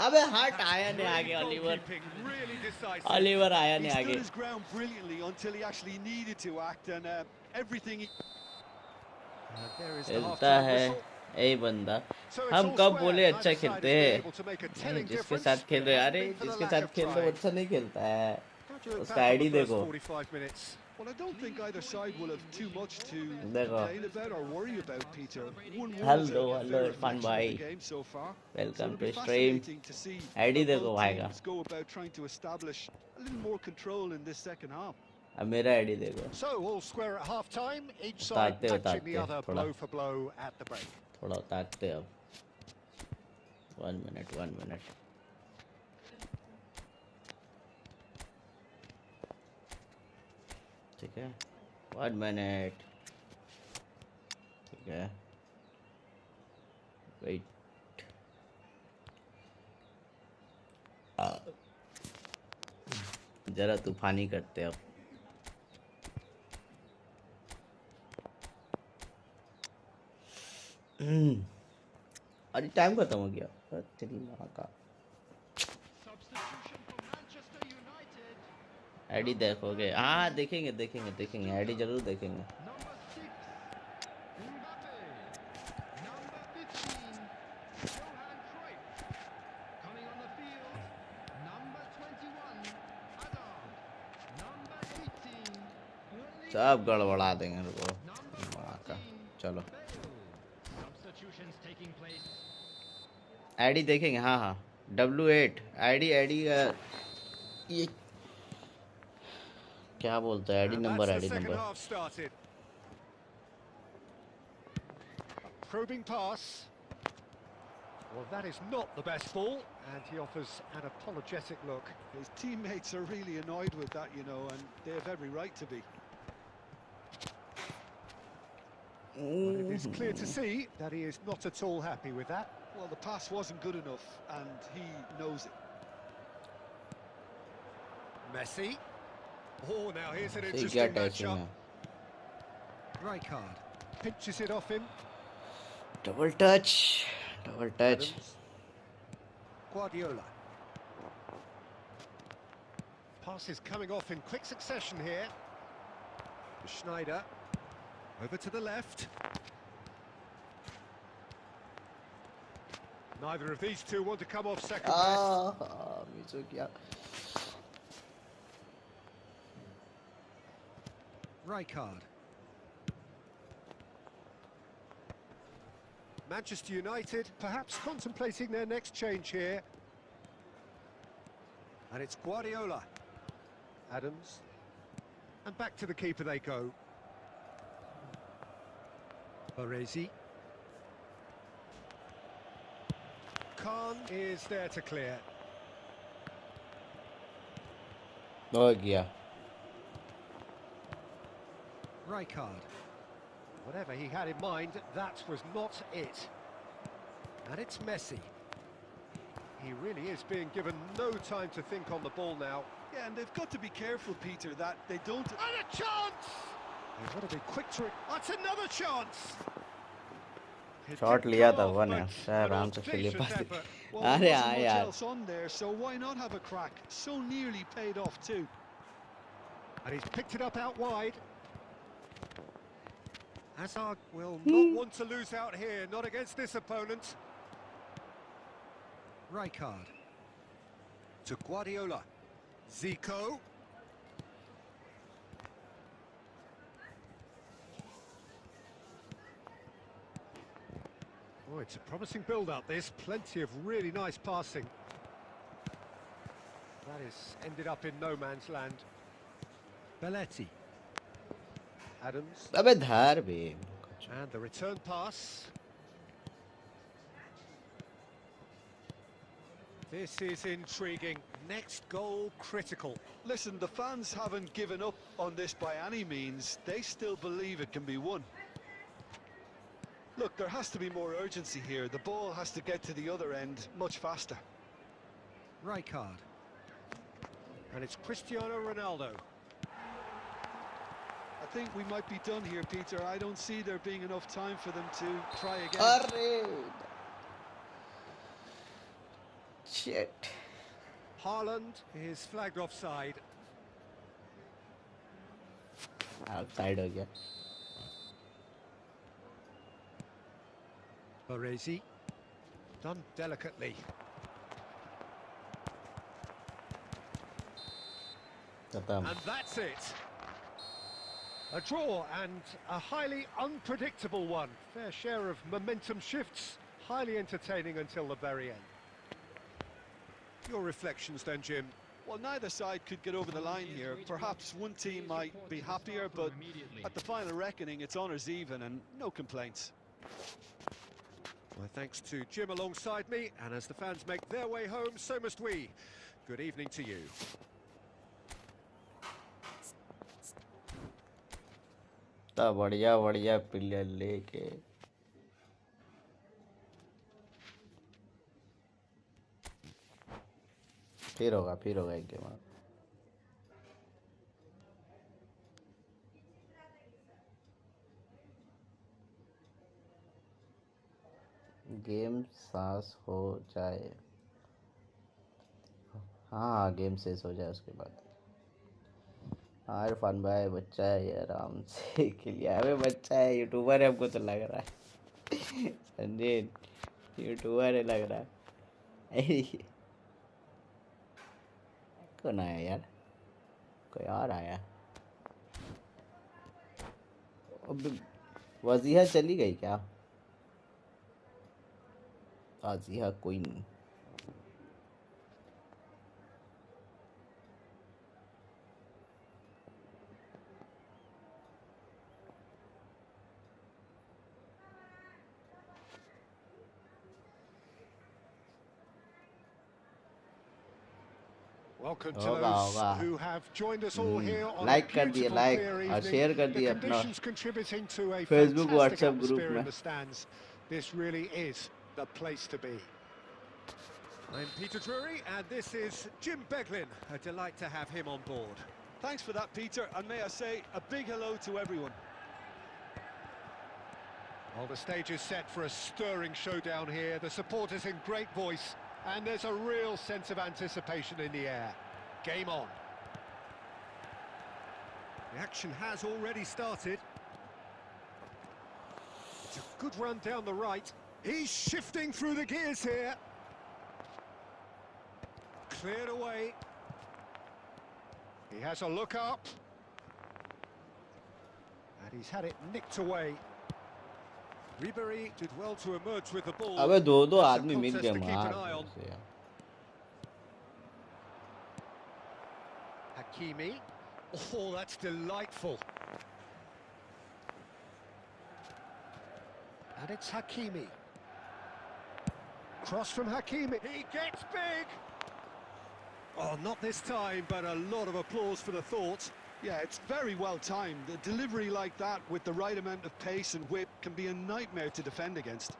अबे हट आया नहीं आगे Oliver. Goalkeeping, really decisive. Oliver आया He नहीं stood आगे। his ground brilliantly until he actually needed to act, and everything he... There is the खेलता half-time है whistle. यही बंदा। So it's हम all कब square. बोले Neither अच्छा side खेलते has been हैं? able to make a नहीं, telling जिसके difference. साथ खेल रहे हैं, अरे For the जिसके lack साथ of खेल रहे trying. वो अच्छा नहीं खेलता है। How do you look उसका back on ID the first देखो। 45 minutes? Well, I don't think either side will have too much to देखो। complain about or worry about, Peter. 1-1 Hello, is a hello, fair Irfan reflection of bhai. the game so far. So Welcome it'll be to stream. fascinating to see ID how देखो both भाई का। teams go about trying to establish a little more control in this second half. अब मेरा ID देखो। So all square at half-time. Each side उतारते matching the other थोड़ा blow for blow at the break. थोड़ा उतारते अब। 1 minute। ठीक है 1 minute। ठीक है वेट। जरा तूफानी करते अब। अरे टाइम खत्म हो गया। तेरी माँ का Substitution for Manchester United. ID देखोगे? हाँ देखेंगे देखेंगे देखेंगे, आईडी जरूर देखेंगे। Number 6, Mbappe. Number 15, Johan Cruyff. Coming on the field, number 21, Adam. Number 18, सब गड़बड़ा देंगे रुको। number माँ का 14, चलो Bale. Substitutions taking place. ID देखेंगे। हाँ हाँ W8 आईडी आईडी ये क्या बोलता है? ID And number that's the ID second number. half started. Probing pass. Well, that is not the best ball, and he offers an apologetic look. His teammates are really annoyed with that, you know, and they have every right to be. But it is clear to see that he is not at all happy with that. Well, the pass wasn't good enough, and he knows it. Messi. Oh, now here's an क्या interesting टैचिंग matchup. है? Rijkaard pinches it off him. Double touch double touch. Adams. Guardiola. Passes coming off in quick succession here. Schneider. Over to the left. Neither of these two want to come off second best. मिचो क्या? Rijkaard. Manchester United perhaps contemplating their next change here. And it's Guardiola. Adams. And back to the keeper they go. Baresi. Khan is there to clear. हो गया। Rijkaard. Whatever he had in mind, that was not it. And it's Messi. He really is being given no time to think on the ball now. Yeah, and they've got to be careful, Peter, that they don't... And a chance! They've got to be quick to it. That's another chance! It shot didn't लिया come था off, वो ने, but शायद an आराम से खेलिए audacious पास। effort. Well, अरे there हाँ wasn't much यार। else on there, so why not have a crack? So nearly paid off too. And he's picked it up out wide. Hazard will not want to lose out here, not against this opponent. Rijkaard. To Guardiola. Zico. Oh, it's a promising build-up, this. Plenty of really nice passing. That has ended up in no man's land. Belletti. Adams. अबे धार भी। And the return pass. This is intriguing. Next goal critical. Listen, the fans haven't given up on this by any means. They still believe it can be won. Look, there has to be more urgency here. The ball has to get to the other end much faster. Rijkaard. And it's Cristiano Ronaldo. I think we might be done here, Peter. I don't see there being enough time for them to try again. अरे shit। Haaland is flagged offside. Outside हो गया। Baresi. Done delicately. खत्म। And that's it. A draw and a highly unpredictable one. Fair share of momentum shifts. Highly entertaining until the very end. Your reflections then, Jim? Well, neither side could get over the line here. Perhaps one team might be happier, but at the final reckoning, it's honours even and no complaints. My thanks to Jim alongside me, and as the fans make their way home, so must we. Good evening to you. तो बढ़िया बढ़िया player लेके फिर होगा एक game. Game सांस हो जाए, हाँ गेम शेष हो जाए उसके बाद। हाँ इरफान भाई बच्चा है ये, आराम से खेलिए। अबे बच्चा है, यूट्यूबर है, हमको तो लग रहा है। संजय यूट्यूबर है लग रहा है। कौन आया यार, कोई और आया। अब वजीहा चली गई क्या? वजीहा कोई नहीं। Welcome to होगा those होगा। who have joined us all here on a like कर दिए, beautiful लाइक clear और evening. शेयर कर The दिए अपना conditions contributing to a Facebook fantastic WhatsApp group atmosphere में। in the stands. This really is the place to be. I'm Peter Drury, and this is Jim Beglin. A delight to have him on board. Thanks for that, Peter, and may I say a big hello to everyone. Well, the stage is set for a stirring showdown here. The supporters in great voice, and there's a real sense of anticipation in the air. Game on. The action has already started. It's a good run down the right. He's shifting through the gears here. Cleared away. He has a look up. And he's had it nicked away. Ribery did well to emerge with the ball. अबे दो That's a आदमी मिल contest के to keep an मार eye on. से। Hakimi. Oh, that's delightful. And it's Hakimi. Cross from Hakimi. He gets big. Oh, not this time, but a lot of applause for the thought. Yeah, it's very well timed. A delivery like that with the right amount of pace and whip can be a nightmare to defend against.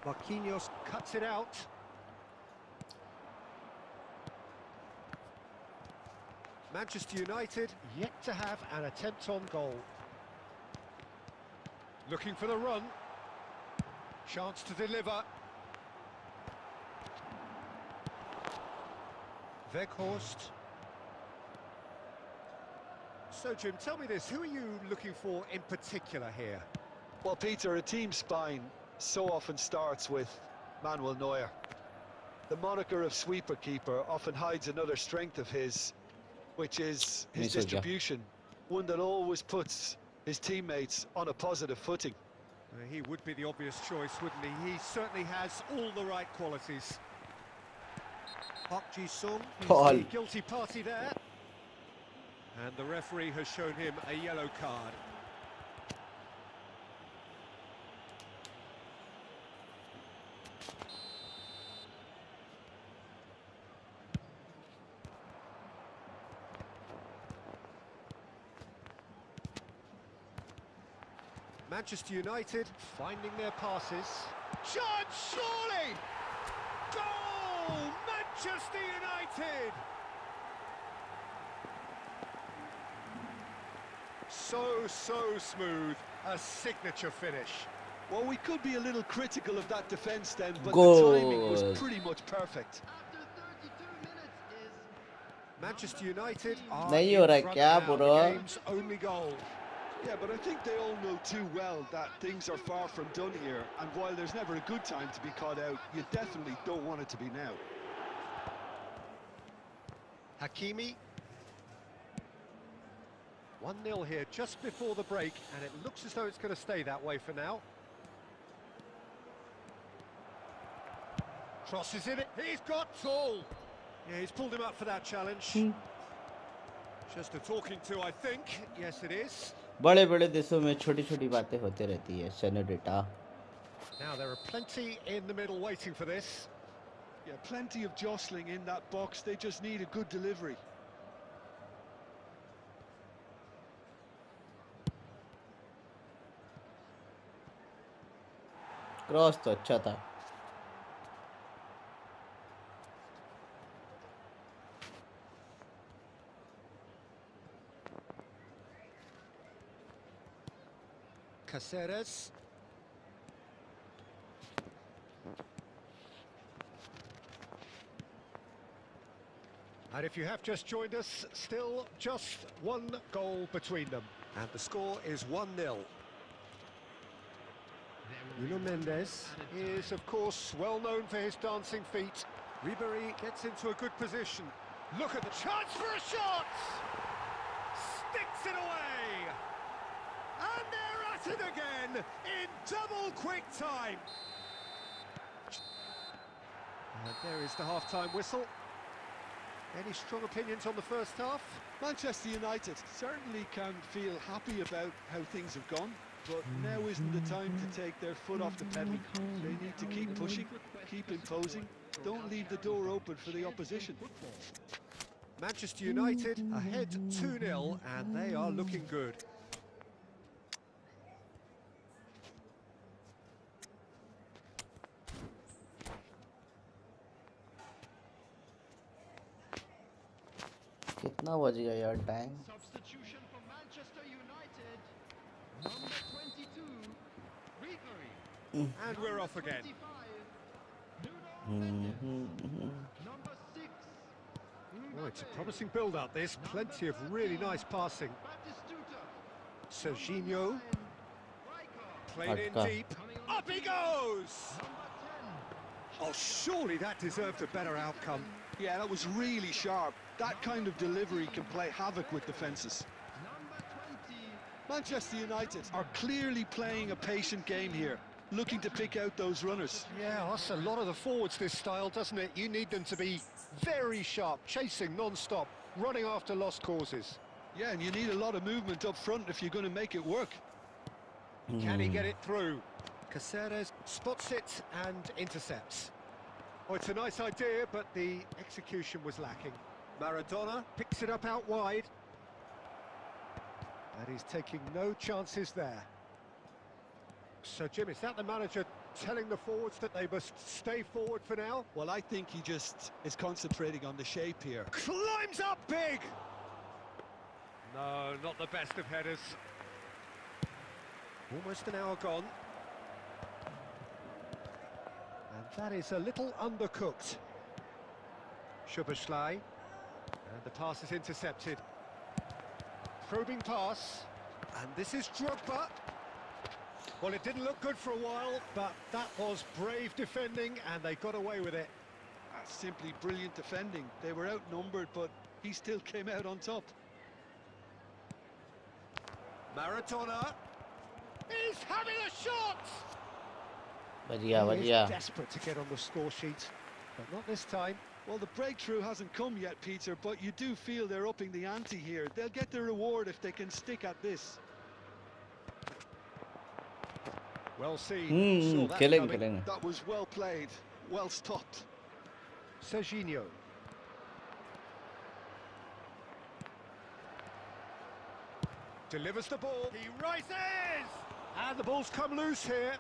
Marquinhos cuts it out. Manchester United yet to have an attempt on goal. Looking for the run. Chance to deliver. Weghorst. So, Jim, tell me this, who are you looking for in particular here? Well, Peter, a team spine so often starts with Manuel Neuer. The moniker of sweeper keeper often hides another strength of his, which is his distribution, one that always puts his teammates on a positive footing. He would be the obvious choice, wouldn't he? He certainly has all the right qualities. Park Ji-sung, Paul. the guilty party there. And the referee has shown him a yellow card. Manchester United finding their passes. Chance, surely! Goal! Manchester United! So smooth. A signature finish. Well, we could be a little critical of that defence then, but Goal. the timing was pretty much perfect. Manchester United are नहीं in हो रहा front क्या now, bro? the game's only goal. Yeah, but I think they all know too well that things are far from done here, and while there's never a good time to be caught out, you definitely don't want it to be now. Hakimi. 1-0 here just before the break, and it looks as though it's going to stay that way for now. Crosses in it. He's got tall. Yeah, he's pulled him up for that challenge. Just a talking to, I think. Yes, it is. बड़े बड़े देशों में छोटी छोटी बातें होती रहती है सेनेडिटा। Now there are plenty in the middle waiting for this. Yeah, plenty of jostling in that box. They just need a good delivery. Cross तो अच्छा था। Caceres. And if you have just joined us, still just one goal between them. And the score is 1-0. Nuno Mendes is, of course, well known for his dancing feet. Ribéry gets into a good position. Look at the chance for a shot! Sticks it away! And they're at it again in double quick time. And there is the half-time whistle. Any strong opinions on the first half? Manchester United certainly can feel happy about how things have gone, but now isn't the time to take their foot off the pedal. They need to keep pushing, keep imposing, don't leave the door open for the opposition. Manchester United ahead 2-0, and they are looking good. कितना बज गया यार time? Substitution for Manchester United. Number 22, Ribéry. And we're off again. 25, Nuno Mendes. Number 6, Oh, it's a promising build-up, this. Plenty of really nice passing. Batistuta. Serginho, played in Atka. deep. Up he goes! Number 10, Oh, surely that deserved a better outcome. Yeah, that was really sharp. That kind of delivery can play havoc with defences. number 20, Manchester United are clearly playing a patient game here, looking to pick out those runners. Yeah, that's a lot of the forwards, this style, doesn't it? You need them to be very sharp, chasing non-stop, running after lost causes. Yeah, and you need a lot of movement up front if you're going to make it work. Can he get it through? Caceres spots it and intercepts. Oh, it's a nice idea, but the execution was lacking. Maradona picks it up out wide. And he's taking no chances there. So, Jim, is that the manager telling the forwards that they must stay forward for now? Well, I think he just is concentrating on the shape here. Climbs up big! No, not the best of headers. Almost an hour gone. And that is a little undercooked. Szoboszlai. And the pass is intercepted. Probing pass. And this is Drogba. Well, it didn't look good for a while, but that was brave defending, and they got away with it. That's simply brilliant defending. They were outnumbered, but he still came out on top. Maradona. He's having a shot! बढ़िया He बढ़िया. is desperate to get on the score sheet, but not this time. Well, the breakthrough hasn't come yet, Peter, but you do feel they're upping the ante here. They'll get their reward if they can stick at this. Well seen. Saw that Killing, coming. killing. That was well played, well stopped. Serginho. Delivers the ball. He rises! And the ball's come loose here.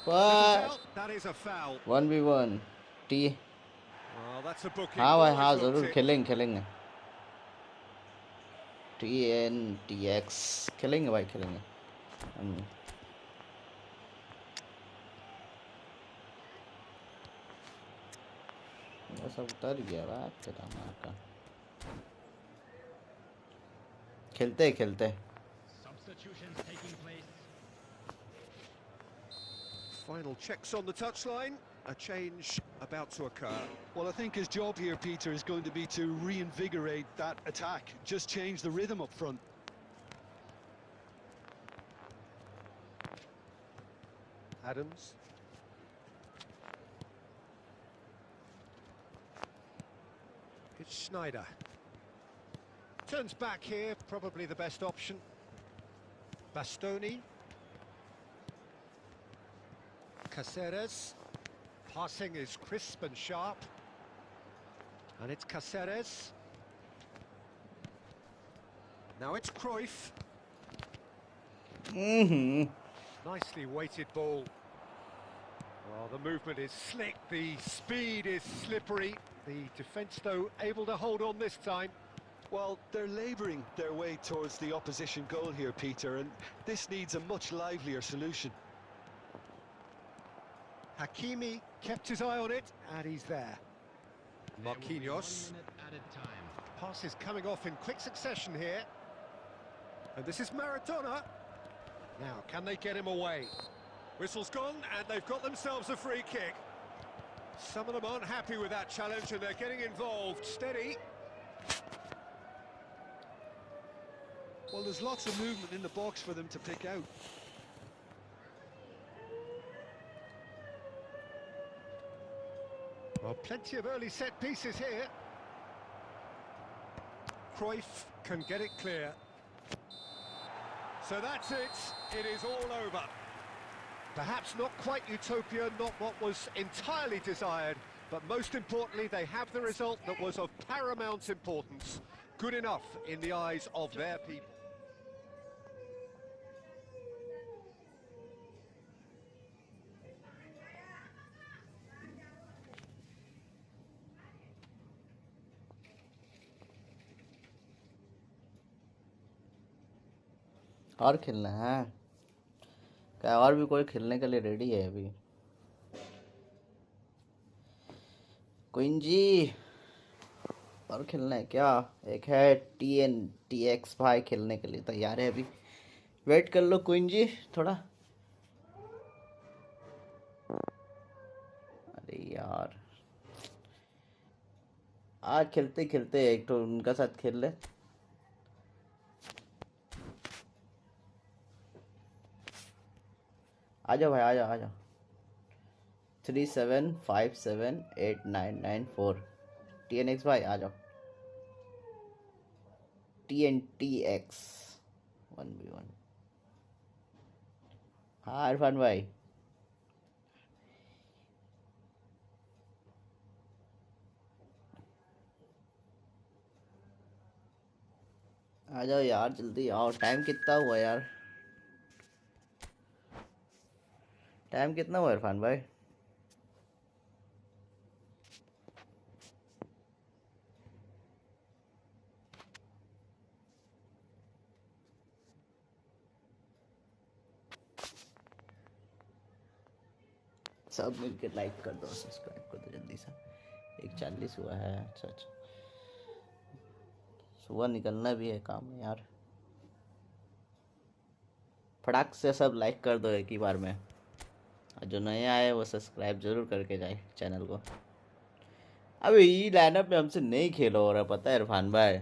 What? That is a foul. 1v1. T. Well, that's a booking. हाँ भाई Ball हाँ is hooked जरूर in. खेलेंगे खेलेंगे. TNTX खेलेंगे भाई खेलेंगे. ये सब उतर गया बात तेरा माँ का. खेलते खेलते. substitutions taking place. Final checks on the touchline. A change about to occur. Well, I think his job here, Peter, is going to be to reinvigorate that attack. Just change the rhythm up front. Adams. It's Schneider. Turns back here, probably the best option. Bastoni. Caceres. Passing is crisp and sharp. And it's Caceres. Now it's Cruyff. Nicely weighted ball. Well, the movement is slick, the speed is slippery. The defence, though, able to hold on this time. Well, they're labouring their way towards the opposition goal here, Peter, and this needs a much livelier solution. Hakimi kept his eye on it, and he's there. Marquinhos. Pass is coming off in quick succession here. And this is Maradona. Now, can they get him away? Whistle's gone, and they've got themselves a free kick. Some of them aren't happy with that challenge, and they're getting involved. Steady. Well, there's lots of movement in the box for them to pick out. Well, plenty of early set pieces here. Cruyff can get it clear. So that's it. It is all over. Perhaps not quite utopia, not what was entirely desired, but most importantly, they have the result that was of paramount importance. Good enough in the eyes of their people. और खेलना है क्या? और भी कोई खेलने के लिए रेडी है अभी? क्वीन जी, और खेलना है क्या? एक है TNTX भाई खेलने के लिए तैयार है अभी। वेट कर लो क्वीन जी थोड़ा। अरे यार, आज खेलते खेलते एक तो उनका साथ खेल ले। आ जाओ भाई, आ जाओ आ जाओ। 37578994 TNX भाई आ जाओ। TNTX 1v1। हाँ इरफान भाई, आ जाओ यार, जल्दी आओ। टाइम कितना हुआ यार? टाइम कितना हुआ इरफान भाई? सब मिलके लाइक कर दो, सब्सक्राइब कर दो जल्दी से। 1:40 हुआ है। अच्छा अच्छा, सुबह निकलना भी है काम में यार। फटाक से सब लाइक कर दो एक ही बार में। और जो नए आए वो सब्सक्राइब जरूर करके जाए चैनल को। अबे ये लाइनअप में हमसे नहीं खेला हो रहा, पता है इरफान भाई?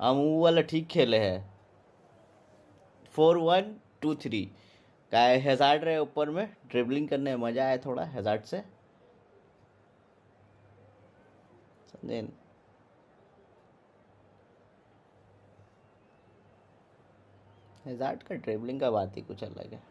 हम वो वाला ठीक खेले हैं 4-1-2-3 का। हैजार्ड रहे ऊपर में, ड्रिबलिंग करने में मजा आया थोड़ा हैजार्ड से, समझे? हैजार्ड का ड्रिबलिंग का बात ही कुछ अलग है।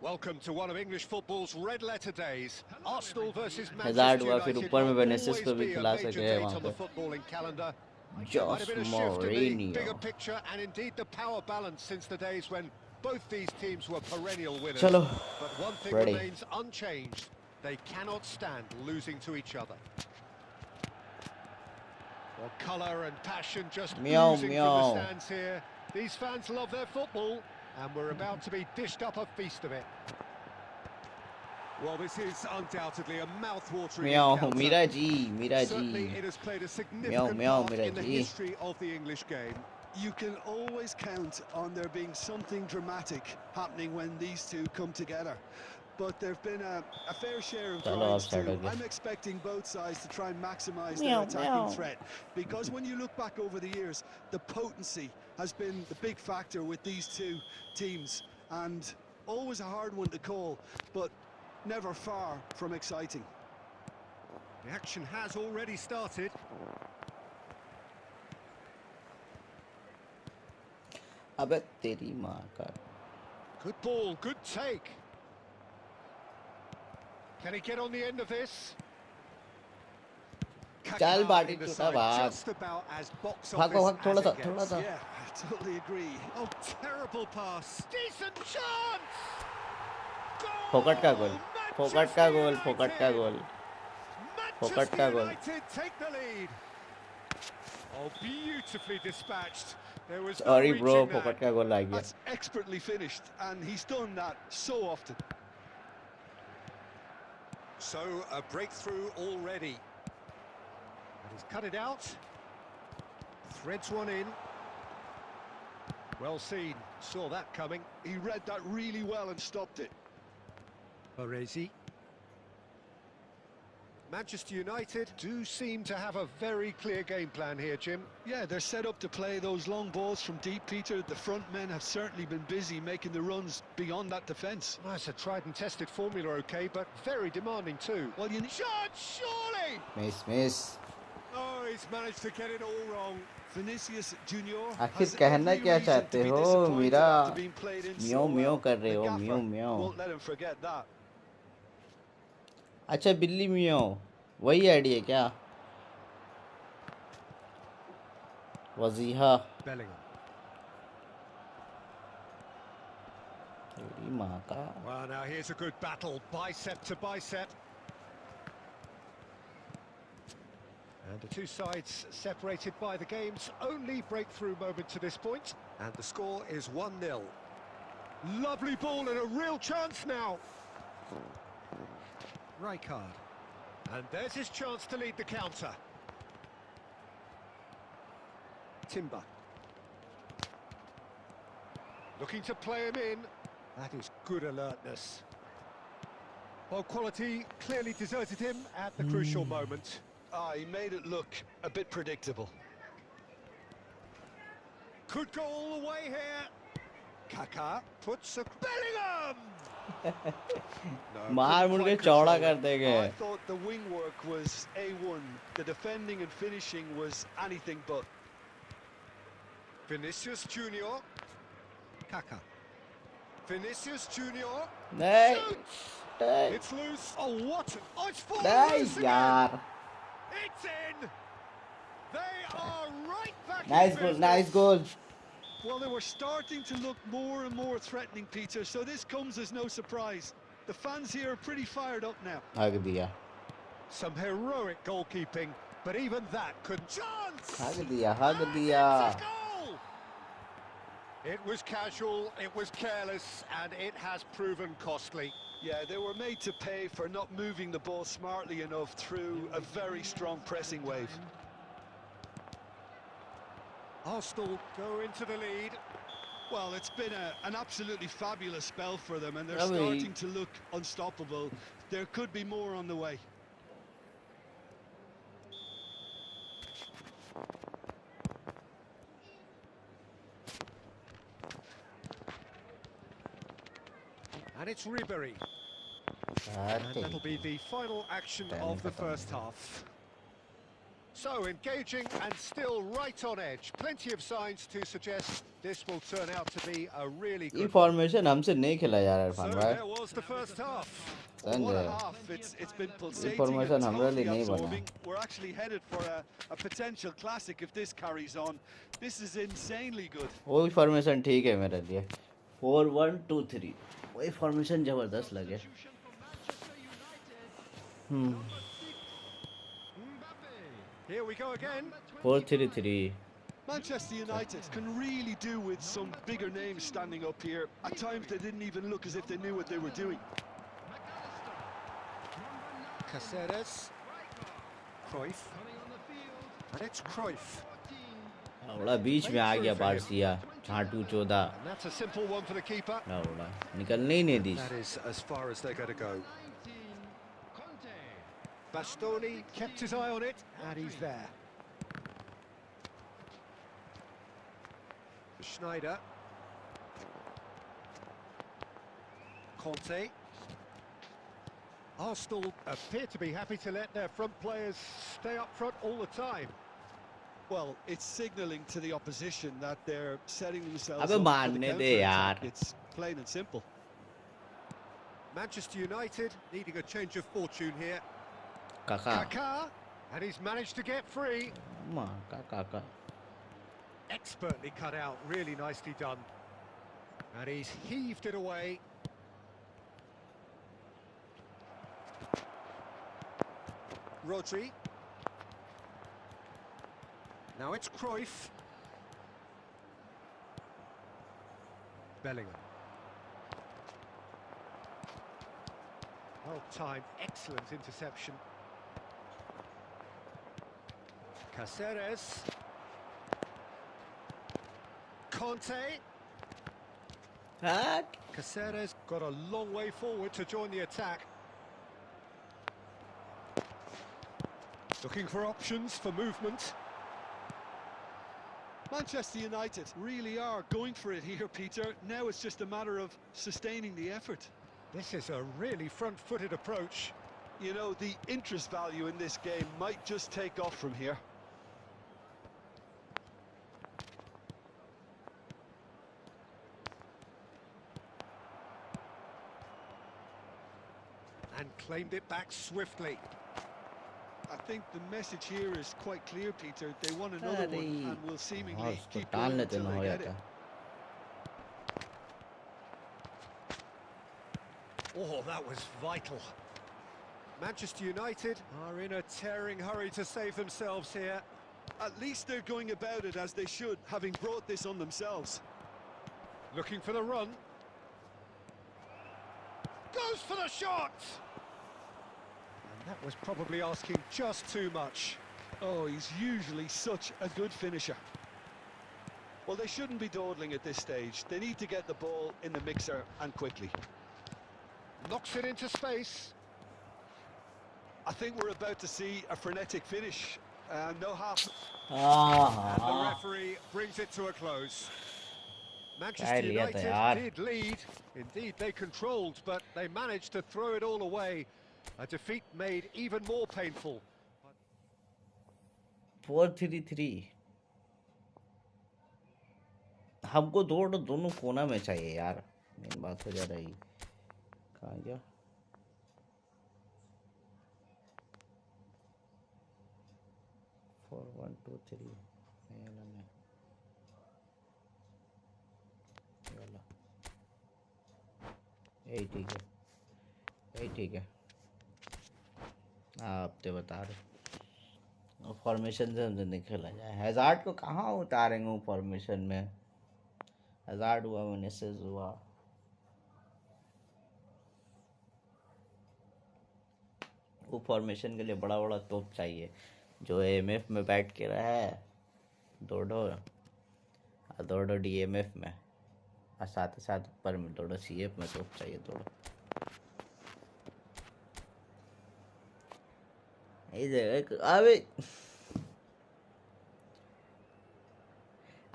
Welcome to one of English football's red-letter days. Arsenal versus hazard Manchester हुआ, फिर United ऊपर में will वेनेसिस always को भी be a खिला major सके हैं date वहाँ on the पे। footballing calendar. Might Josh have been a shift in the Mourinho। bigger picture and indeed the power balance since the days when both these teams were perennial winners. चलो, But one thing ready। remains unchanged. They cannot stand losing to each other. Well, colour and passion just Meow, oozing from meow। the stands here. These fans love their football and we're about to be dished up a feast of it. Well, this is undoubtedly a mouth-watering encounter. Meera ji, Meera Certainly ji. it has played a significant meow, part Mira in the ji। history of the English game. You can always count on there being something dramatic happening when these two come together. But there've been a fair share of Chalo, drives offside too. again। I'm expecting both sides to try and maximise Meow, their attacking meow। threat. Because when you look back over the years, the potency has been the big factor with these two teams. And always a hard one to call, but never far from exciting. The action has already started. अबे तेरी माँ का। Good ball, good take. Can he get on the end of this? चल बाटी In the टूटा side, भाग। just about as box भाग office भाग, थोड़ा as सा, it थोड़ा gets. सा। Yeah, I totally agree. Oh, terrible pass. Decent chance. फोकट का गोल, फोकट का गोल, Manchester फोकट का गोल, फोकट का Manchester goal. United take the lead. Oh, beautifully dispatched. There was no sorry bro, reaching that. फोकट का गोल आ गया। That's expertly finished, and he's done that so often. So, a breakthrough already. He's cut it out. Threads one in. Well seen. Saw that coming. He read that really well and stopped it. Baresi. Manchester United do seem to have a very clear game plan here, Jim. Yeah, they're set up to play those long balls from deep, Peter. The front men have certainly been busy making the runs beyond that defence. Well, it's a tried and tested formula, okay, but very demanding too. Well, you need... Shot, surely! Miss Oh, he's managed to get it all wrong. Vinicius Junior आखिर has कहना every क्या reason चाहते to be हो disappointed Meera after being played in म्यों so म्यों well. कर रहे The हो gaffer म्यों म्यों won't let him forget that. अच्छा बिल्ली म्यों वही आईडी है क्या वजीहा Bellingham. तेरी माँ का Well, now here's a good battle, bicep to bicep. And the two sides separated by the game's only breakthrough moment to this point. And the score is 1-0. Lovely ball and a real chance now. Rijkaard. And there's his chance to lead the counter. Timber. Looking to play him in. That is good alertness. Well, quality clearly deserted him at the crucial moment. Ah, he made it look a bit predictable. Could go all the way here. Kaká puts a Bellingham! मार मुड़ के चौड़ा कर देंगे I thought the wing work was A1. The defending and finishing was anything but. Vinicius Junior. Kaká. Vinicius Junior. नहीं Shoots! नहीं It's loose. Oh, what? Oh, it's fallen नहीं loose again. यार It's in. They are right back. Nice in goal business. Nice goal Well, they were starting to look more and more threatening, Peter, so this comes as no surprise. The fans here are pretty fired up now. हक दिया Some heroic goalkeeping, but even that couldn't. Chance! हक दिया हक And दिया it's a goal! It was casual, it was careless, and it has proven costly. Yeah, they were made to pay for not moving the ball smartly enough through a very strong pressing wave. Arsenal go into the lead. Well, it's been an absolutely fabulous spell for them, and they're I mean- starting to look unstoppable. There could be more on the way. And it's Ribery. यार And तेरी that'll be the final action Damn of the it. first half. So engaging and still right on edge. Plenty of signs to suggest this will turn out to be a really ये good one. Formation हमसे नहीं खेला यार So Irfan भाई there was the first half. Well, what a समझे half. It's been pulsating formation and हमरा लिए totally नहीं बना। absorbing. We're actually headed for a potential classic if this carries on. This is insanely good. वही formation ठीक है मेरे लिए 4-1-2-3 वही फॉर्मेशन जबरदस्त लगे Here we go again. 4-3-3 Manchester United can really do with some bigger names standing up here. At times they didn't even look as if they knew what they were doing. Caceres. Cruyff. And it's Cruyff. उड़ा बीच में आ गया बार्सिया छाटू चौदह And that's a simple one for the keeper. उड़ा निकलने ही नहीं दी That is as far as they're going to go. Bastoni kept his eye on it, and he's there. Schneider. Conte. Arsenal appear to be happy to let their front players stay up front all the time. Well, it's signalling to the opposition that they're setting themselves अबे up for the मारने दे counter-attack. यार It's plain and simple. Manchester United needing a change of fortune here. काका Kaká, and he's managed to get free. माँ काका Expertly cut out, really nicely done. And he's heaved it away. Rodri. Now it's Cruyff. Bellingham. Well timed, excellent interception. Caceres. Conte. Caceres got a long way forward to join the attack. Looking for options for movement. Manchester United really are going for it here, Peter. Now it's just a matter of sustaining the effort. This is a really front-footed approach. You know, the interest value in this game might just take off from here. And claimed it back swiftly. I think the message here is quite clear, Peter. They want another one and will seemingly keep डाल going लेते until ना हो they get जाता it. Oh, that was vital. Manchester United are in a tearing hurry to save themselves here. At least they're going about it as they should, having brought this on themselves. Looking for the run. Goes for the shot! And that was probably asking just too much. Oh, he's usually such a good finisher. Well, they shouldn't be dawdling at this stage. They need to get the ball in the mixer and quickly. Knocks it into space. I think we're about to see a frenetic finish. No half. And the referee brings it to a close. Manchester United did lead. Indeed, they controlled, but they managed to throw it all away. A defeat made even more painful. 4-3-3 हमको दोनों कोना में चाहिए यार main बात हो जा रही कहाँ गया 4-1-2-3 यही ठीक है यही ठीक है आप तो बता रहे फॉर्मेशन से हमसे नहीं खेला जाए हैजार्ड को कहाँ उतारेंगे वो फॉर्मेशन में हैजार्ड हुआ विनीसियस हुआ वो फॉर्मेशन के लिए बड़ा बड़ा तोप चाहिए जो एएमएफ में बैठ के रहा है दो डीएमएफ में और साथ ही साथ ऊपर में दो सीएफ में तोप चाहिए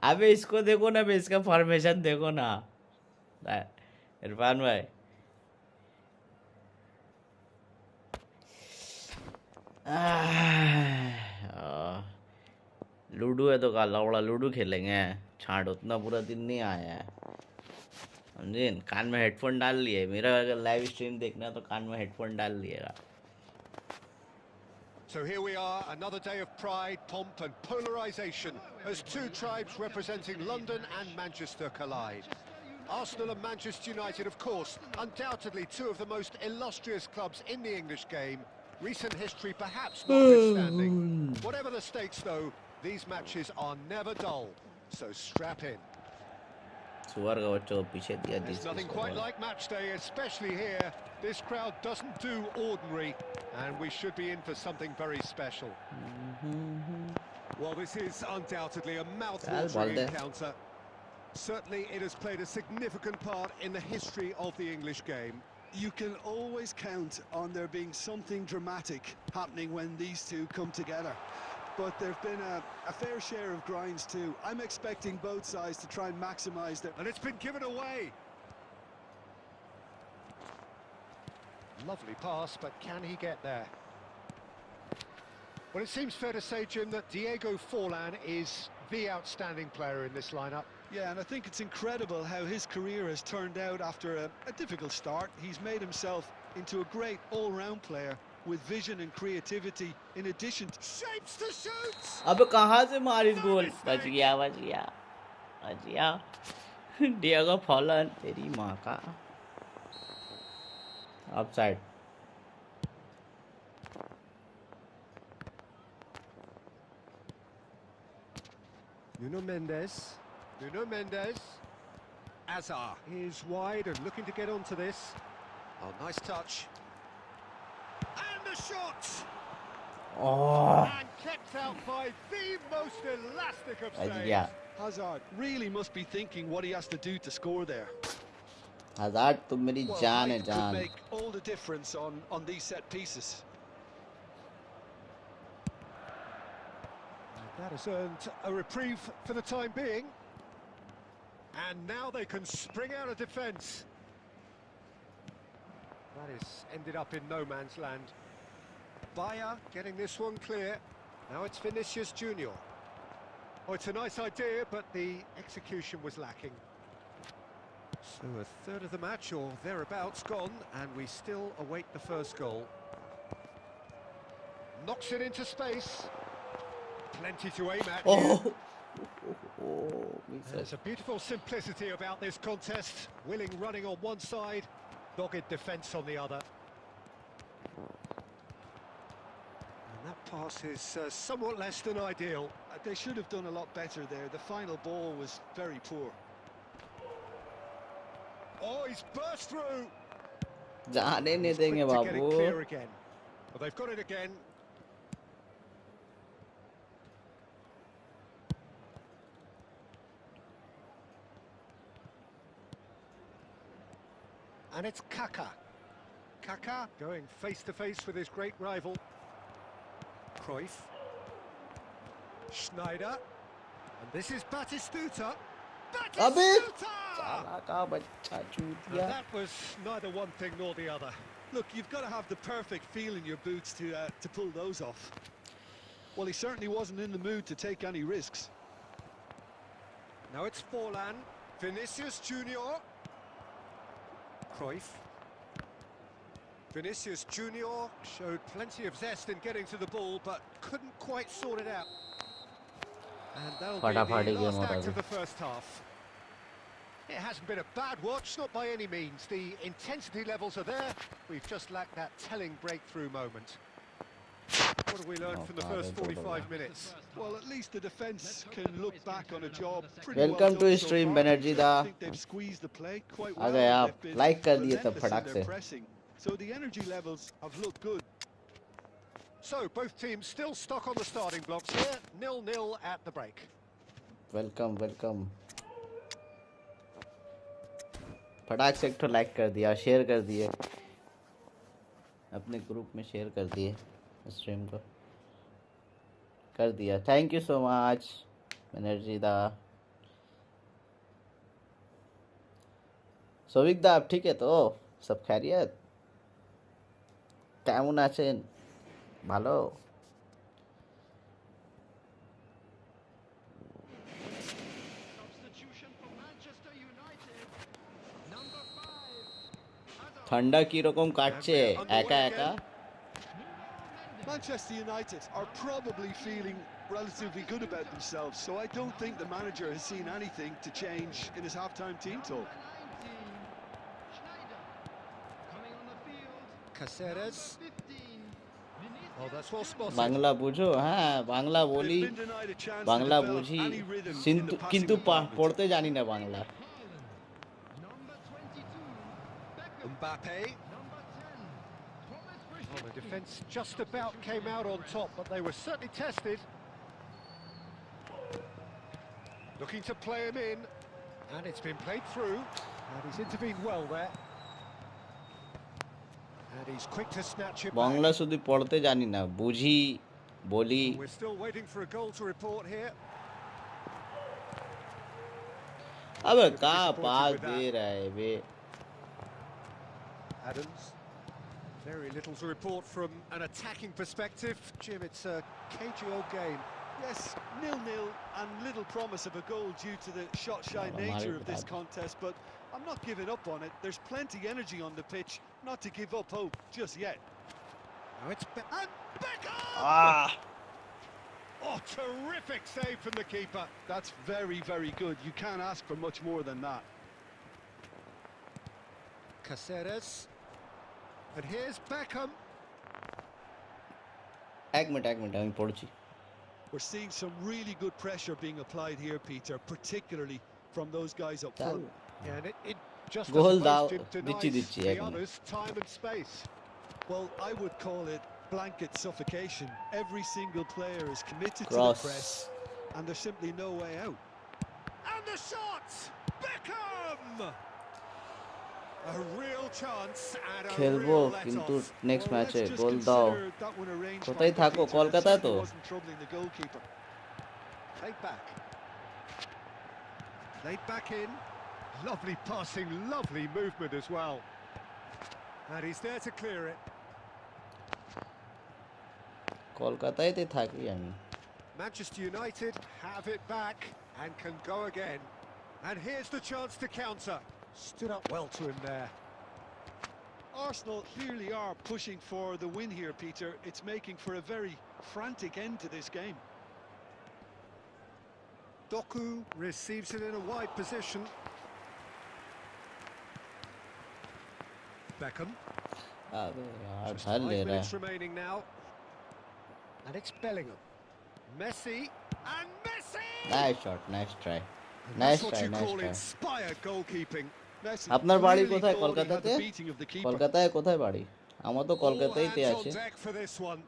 अबे इसको देखो ना, इसका फॉर्मेशन देखो ना इरफान भाई। लूडो है तो काला बड़ा लूडो खेलेंगे, छांट उतना पूरा दिन नहीं आया है समझे। कान में हेडफोन डाल लिए, मेरा अगर लाइव स्ट्रीम देखना है तो कान में हेडफोन डाल लिएगा। So here we are, another day of pride, pomp and polarisation as two tribes representing London and Manchester collide. Arsenal and Manchester United, of course, undoubtedly two of the most illustrious clubs in the English game. Recent history perhaps notwithstanding. Whatever the stakes though, these matches are never dull, so strap in. There's nothing quite like match day, especially here. This crowd doesn't do ordinary, and we should be in for something very special. Well, this is undoubtedly a mouth-watering encounter. Certainly it has played a significant part in the history of the English game. You can always count on there being something dramatic happening when these two come together. But there have been a fair share of grinds too. I'm expecting both sides to try and maximise their... And it's been given away. Lovely pass, but can he get there? Well, it seems fair to say, Jim, that Diego Forlan is the outstanding player in this lineup. Yeah, and I think it's incredible how his career has turned out after a difficult start. He's made himself into a great all-round player with vision and creativity in addition to... Shapes to shoot! अब कहाँ से मारी गोल? बच गया Diego fallen, तेरी माँ का offside. Nuno Mendes. Azar is wide and looking to get onto this. Oh, nice touch. And a shot! And kept out by the most elastic of saves. Hazard really must be thinking what he has to do to score there. Hazard, तुम मेरी जान है Height could जान. make all the difference on these set pieces. That has earned a reprieve for the time being. And now they can spring out of defence. That is ended up in no man's land. Bayer getting this one clear. Now it's Vinicius Junior. Oh, it's a nice idea, but the execution was lacking. So a third of the match, or thereabouts, gone, and we still await the first goal. Knocks it into space. Plenty to aim at here. There's a beautiful simplicity about this contest. Willing running on one side, dogged defence on the other. And that pass is somewhat less than ideal. They should have done a lot better there. The final ball was very poor. Oh, he's burst through. जाने नहीं देंगे Quick to get it Babu. clear again. Well, they've got it again. And it's Kaka. Kaka going face to face with his great rival. Cruyff. Schneider. And this is Batistuta. Batistuta! साला का बच्चा चूत And गया. that was neither one thing nor the other. Look, you've got to have the perfect feel in your boots to pull those off. Well, he certainly wasn't in the mood to take any risks. Now it's Forlan. Vinicius Junior. Cruyff. Vinicius Junior showed plenty of zest in getting to the ball, but couldn't quite sort it out. And that'll be the last act of the first half. It hasn't been a bad watch, not by any means. The intensity levels are there. We've just lacked that telling breakthrough moment. What have we learned from the first 45 minutes? Well, at least the defence can look back on a job pretty Welcome well to done so stream, far. Banerjee da. I think they've squeezed the play quite well. आ गए आप. They've been Like कर दिए तब relentless फटाक in their से. pressing. So the energy levels have looked good. So both teams still stuck on the starting blocks here. 0-0 at the break. Welcome, welcome. फटाक से एक ठो लाइक कर दिया, शेयर कर दिए, अपने ग्रुप में शेयर कर दिए, स्ट्रीम को कर दिया. Thank you so much energy दा. सौविक दा आप ठीक है तो? सब खैरियत? কেমন আছেন? ভালো? Substitution for Manchester United. Number 5. ঠান্ডা কি রকম কাটছে একা একা? Manchester United are probably feeling relatively good about themselves, so I don't think the manager has seen anything to change in his half-time team talk. Schneider coming on the field. Caceres. 15. Oh, that's well spotted. Bangla বুঝো? হ্যাঁ বাংলা বলি, They've been denied a chance to Bangla develop বুঝি, any rhythm in কিন্তু the passing কিন্তু department. পড়তে জানি না Bangla. Number 22. Beckham. Mbappe. Number 10. Thomas Well, the Bridget. defence just about came out on top, but they were certainly tested. Looking to play him in, and it's been played through, and he's intervened well there. And he's quick to snatch it Bangla back. শুধু পড়তে জানি না, বুঝি, বলি. We're still waiting for a goal to report here. अबे Could be कहाँ disappointed pass with they that. रहा है बे? Adams. Very little to report from an attacking perspective. Jim, it's a cagey old game. Yes, 0-0 and little promise of a goal due to the shot-shy nature of this contest, but I'm not giving up on it. There's plenty energy on the pitch, not to give up hope just yet. Now it's and Beckham! Ah, Oh, terrific save from the keeper. That's very, very good. You can't ask for much more than that. Caceres. And here's Beckham. एक minute আমি পড়ছি. We're seeing some really good pressure being applied here, Peter, particularly from those guys up front. Yeah, and it just Goal I suppose, দাও, denies দিচ্ছি, the এক minute. others time and space. Well, I would call it blanket suffocation. Every single player is committed to the Cross. press, and there's simply no way out. And the shot! Beckham! A real chance and a খেলবো real কিন্তু let-off. Next Well, ম্যাচে let's just গোল দাও। consider that one arranged কোথায় by থাকো? Peter. It কলকাতায় তো? certainly wasn't troubling the goalkeeper. Played back. Played back in. Lovely passing, lovely movement as well. And he's there to clear it. কলকাতায়তে থাকি আমি। Manchester United have it back and can go again. And here's the chance to counter. Stood up well to him there. Arsenal clearly are pushing for the win here, Peter. It's making for a very frantic end to this game. Doku receives it in a wide position. Beckham. अबे यार Just धर 5 ले रहा minutes है। remaining now. And it's Bellingham. Messi. And Messi! Nice shot, nice try, And nice that's what try, you nice call ट्राই। inspired goalkeeping. Messi আপনার বাড়ি clearly কোথায়? thought he had কলকাতাতে? the beating of the keeper. কলকাতায় কোথায় বাড়ি? আমার তো All কলকাতায়তে hands আছে। on deck for this one.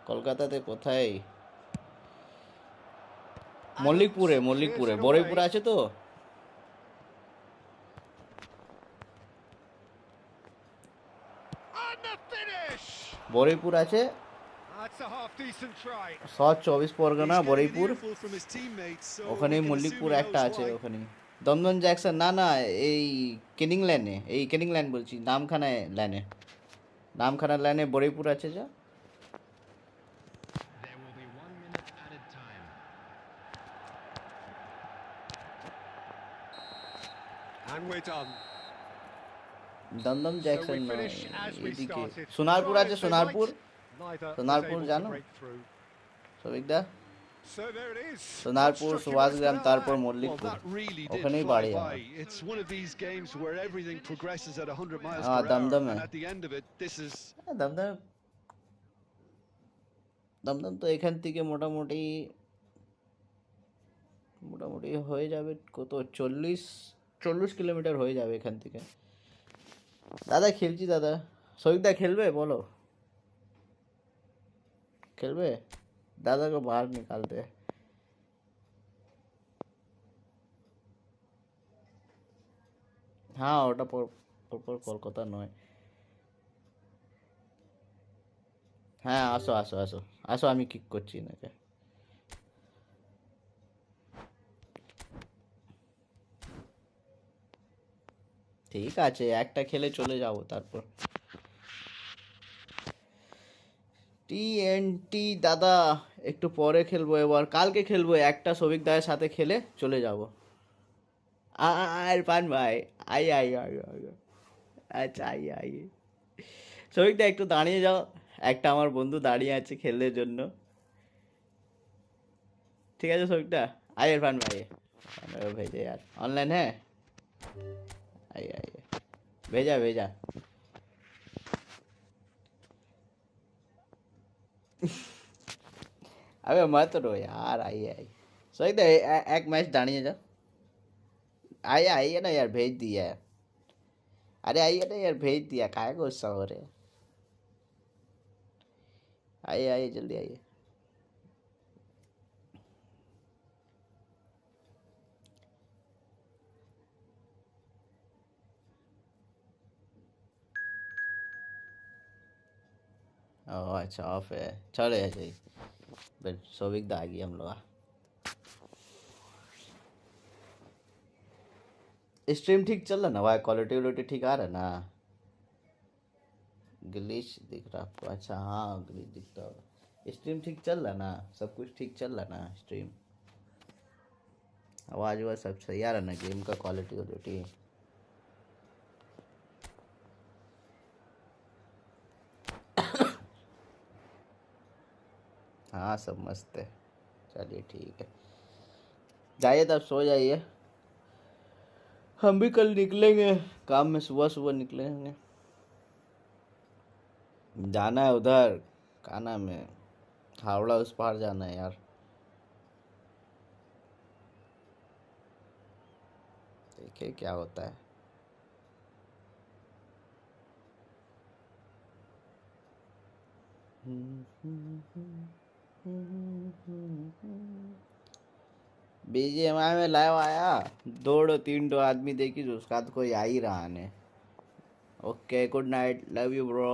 কলকাতাতে কোথায়? মল্লিকপুরে, মল্লিকপুরে, বড়ইপুরে আছে তো? And the finish! বড়ইপুর আছে, That's a half decent try. 24 Pargana, He's getting an বড়ইপুর, earful from his teammates, so ওখানে we can Mallikpur assume he একটা knows আছে why. ওখানে। দমদম জ্যাকসন না না, এই কেনিং লাইনে, এই কেনিং লাইন বলছি, নামখানা লাইনে, নামখানা লাইনে বড়ইপুর আছে যা। There will be 1 minute added time. And we're done. Dum Dum So Jackson we নয়, finish as we এদিকে started. সোনারপুর Try আছে, as they Sonarpur, might, neither was Sonarpur able to জানো? break through. সবিকদা, So there it is. Sonarpur, What struck you Subhashgram, most তারপর about that? Well, Mallikpur, that really did ওখানেই fly বাড়ি by. আমার। It's one of these games where everything progresses at 100 miles हाँ, per hour, Dumdum है। and at the end of it, this is Dumdum, Dumdum তো এখান থেকে মোটামুটি মোটামুটি হয়ে যাবে কত, 40 কিলোমিটার হয়ে যাবে এখান থেকে। দাদা খেলছি দাদা। সৌভিকদা খেলবে? বলো খেলবে? दादा को बाहर निकालते हैं। हाँ ওটা পরপর কলকাতা নয়। হ্যাঁ আসো আসো আসো আসো, আমি কিক করছি নাকি। ঠিক আছে, একটা খেলে চলে যাব তারপর। টিএনটি দাদা একটু পরে খেলবো, এবার কালকে খেলবো, একটা সবিক দায়ের সাথে খেলে চলে যাব। ইরফান ভাই আই আই আই আই, আচ্ছা আই আই। সবিক দা একটু দাঁড়িয়ে যাও, একটা আমার বন্ধু দাঁড়িয়ে আছে খেলতে জন্য। ठीक है सबिक दा, आइए इरफान भाई, भेजे यार ऑनलाइन है, आइए आइए, भेजा भेजा। अबे मत रो यार, आइए आइए सबिक दा, एक मैच दानिए जा, आइए आइए ना यार, भेज दिया है। अरे आइए ना यार, भेज दिया, काहे गुस्सा हो रहे, आइए आइए जल्दी आइए। ओह अच्छा ऑफ है, चलो ऐसे ही फिर सौविक दा आ गई हम लोग। स्ट्रीम ठीक चल रहा ना भाई, क्वालिटी व्वालिटी ठीक आ रहा ना? ग्लिच दिख रहा आपको? अच्छा हाँ ग्लिच दिखता होगा। स्ट्रीम ठीक चल रहा ना, सब कुछ ठीक चल रहा ना? स्ट्रीम आवाज़ वाज सब सही आ रहा ना? गेम का क्वालिटी व्वालिटी? हाँ सब मस्त है, चलिए ठीक है, जाइए तब सो जाइए, हम भी कल निकलेंगे काम में, सुबह सुबह निकलेंगे, जाना है उधर, क्या नाम है, हावड़ा उस पार जाना है यार, देखिए क्या होता है। बीजीएमआई में लाइव आया 2-3 आदमी देखी तो उसका तो कोई आ ही रहा ने. Okay good night love you bro.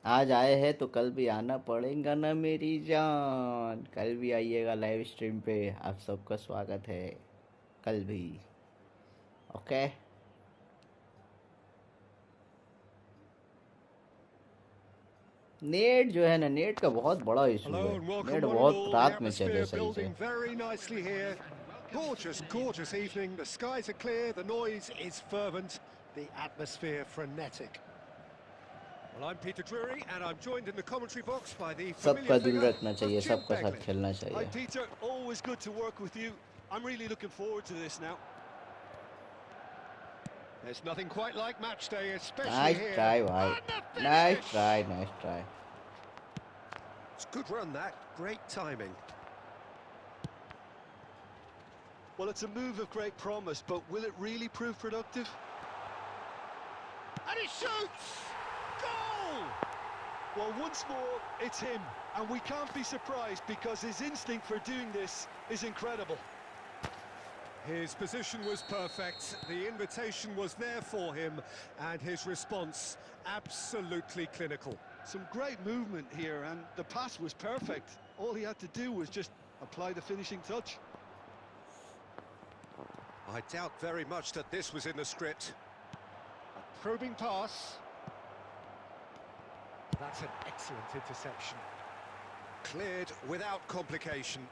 आज आए हैं तो कल भी आना पड़ेगा ना मेरी जान. कल भी आइएगा लाइव स्ट्रीम पे. आप सबका स्वागत है कल भी. ओके नेट जो है ना नेट का बहुत बड़ा इशू है. नेट बहुत रात में चले सही से. Very nicely here. Gorgeous, gorgeous evening. The skies are clear. The noise is fervent. The atmosphere frenetic. Well, I'm Peter Drury, and I'm joined in the commentary box by the सबका familiar दिल figure रखना of चाहिए. Jim सबका साथ Begley. खेलना Hi, चाहिए. Peter. Always good to work with you. I'm really looking forward to this now. There's nothing quite like match day, especially nice here. Try भाई. And the nice finish! Try nice try. It's a good run, that. Great timing. Well, it's a move of great promise, but will it really prove productive? And he shoots! Goal! Well, once more, it's him. And we can't be surprised because his instinct for doing this is incredible. His position was perfect, the invitation was there for him, and his response absolutely clinical. Some great movement here, and the pass was perfect. All he had to do was just apply the finishing touch. I doubt very much that this was in the script. A probing pass. That's an excellent interception. Cleared without complication.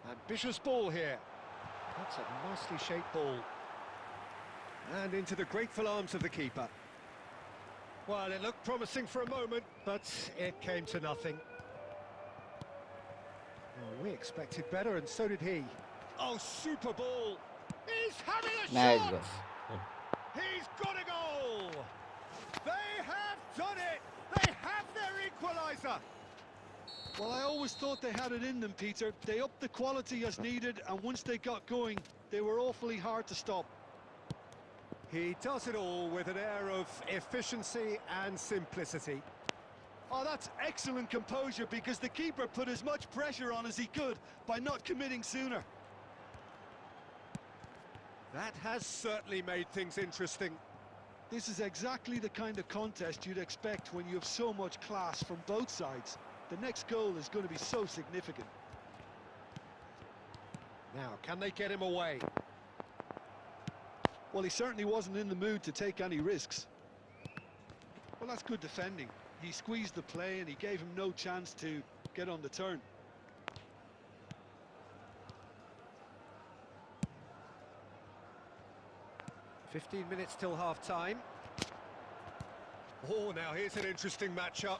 Ambitious ball here. That's a nicely shaped ball. And into the grateful arms of the keeper. Well, it looked promising for a moment, but it came to nothing. Well, we expected better, and so did he. Oh, super ball! He's having a nice shot! बस. He's got a goal! They have done it! They have their equaliser! Well, I always thought they had it in them, Peter. They upped the quality as needed, and once they got going, they were awfully hard to stop. He does it all with an air of efficiency and simplicity. Oh, that's excellent composure because the keeper put as much pressure on as he could by not committing sooner. That has certainly made things interesting. This is exactly the kind of contest you'd expect when you have so much class from both sides. The next goal is going to be so significant. Now, can they get him away? Well, he certainly wasn't in the mood to take any risks. Well, that's good defending. He squeezed the play and he gave him no chance to get on the turn. "15 minutes till half-time." Oh, now here's an interesting matchup.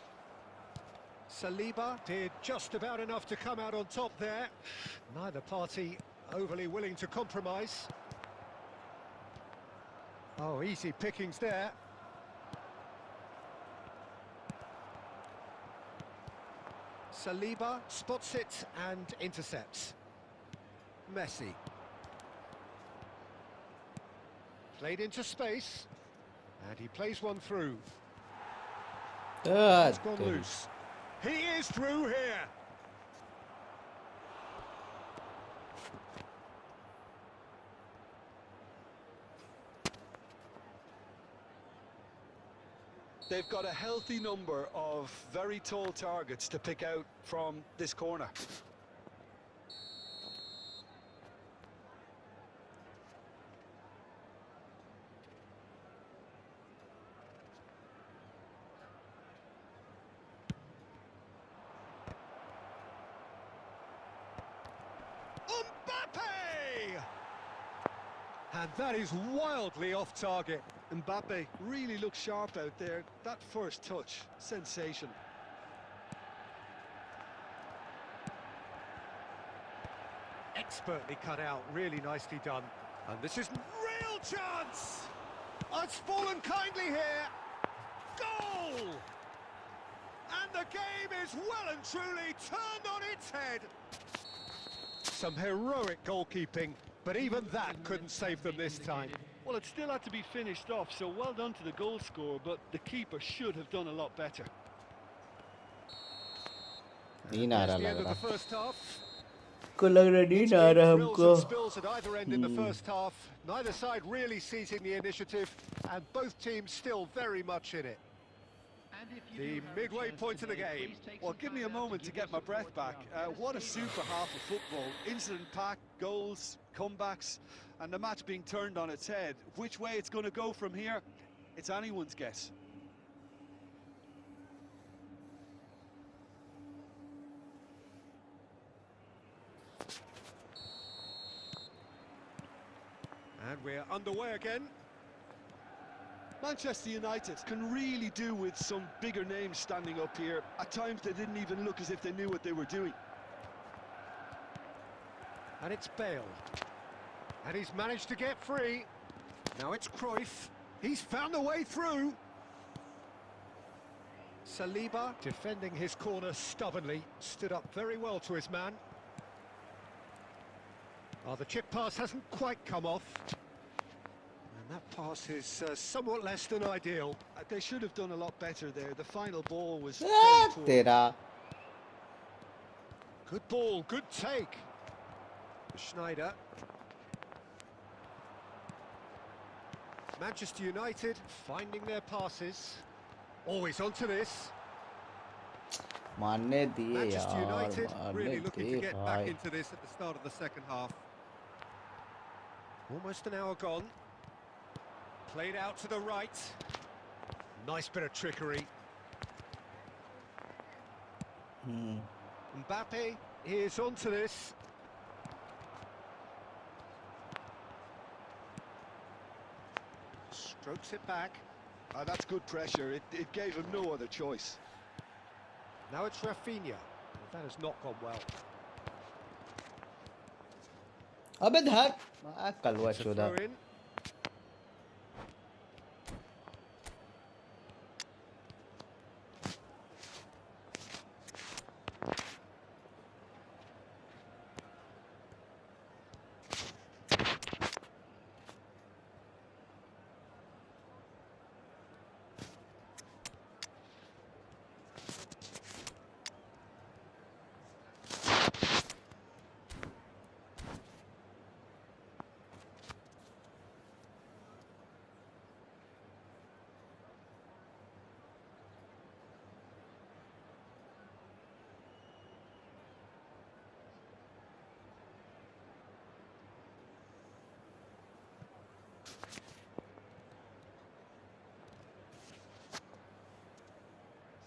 Saliba did just about enough to come out on top there. Neither party overly willing to compromise. Oh, easy pickings there. Saliba spots it and intercepts. Messi. Played into space. And he plays one through. It's gone loose. He is through here. They've got a healthy number of very tall targets to pick out from this corner. And that is wildly off target. Mbappe really looks sharp out there. That first touch, sensational. Expertly cut out, really nicely done. And this is real chance! It's fallen kindly here. Goal! And the game is well and truly turned on its head. Some heroic goalkeeping, but even that couldn't save them this time. Well, it still had to be finished off, so well done to the goal scorer, but the keeper should have done a lot better. नींद आ There's रहा the लग end of the रहा first half. को लग रहा नींद आ रहा Thrills हमको and spills at either end in the first half. Neither side really seizing the initiative, and both teams still very much in it. The midway point of the game. Well, give me a moment to get my breath back. What a super half of football. Incident-packed, goals, comebacks, and the match being turned on its head. Which way it's going to go from here, it's anyone's guess. And we're underway again. Manchester United can really do with some bigger names standing up here. At times they didn't even look as if they knew what they were doing. And it's Bale. And he's managed to get free. Now it's Cruyff. He's found a way through. Saliba defending his corner stubbornly. Stood up very well to his man. Oh, the chip pass hasn't quite come off. And that pass is somewhat less than ideal. They should have done a lot better there. The final ball was very poor. तेरा Good ball, good take. Schneider. Manchester United finding their passes. Always onto this. मारने दिए Manchester यार United really मारने looking to दिए get back भाई into this at the start of the second half. Almost an hour gone. Played out to the right. Nice bit of trickery. Mbappe is onto this. Strokes it back. That's good pressure. It gave him no other choice. Now it's Rafinha. That has not gone well. अबे धर कलवा It's a चुदा throw in.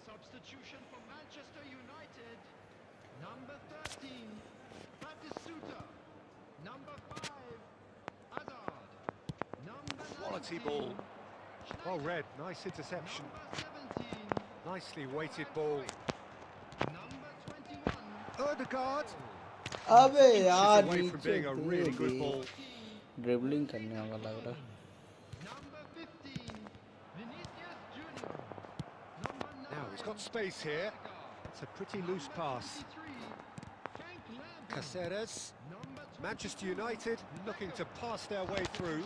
Substitution for Manchester United. Number 13, Batisuta. Number 5, Hazard. Number 19, Quality ball. Well Schneider. read. Nice interception. Number 17, Nicely weighted ball. number 21, Odegaard. अबे Inches यार away from नीचे being a really they good the ball. Dribbling करने वाला लग रहा number 15, Vinicius Junior. Number 9, Now he's got space here. It's a pretty loose pass. 23, Frank Lampard. Caceres. Number 20, Manchester United looking to pass their way through.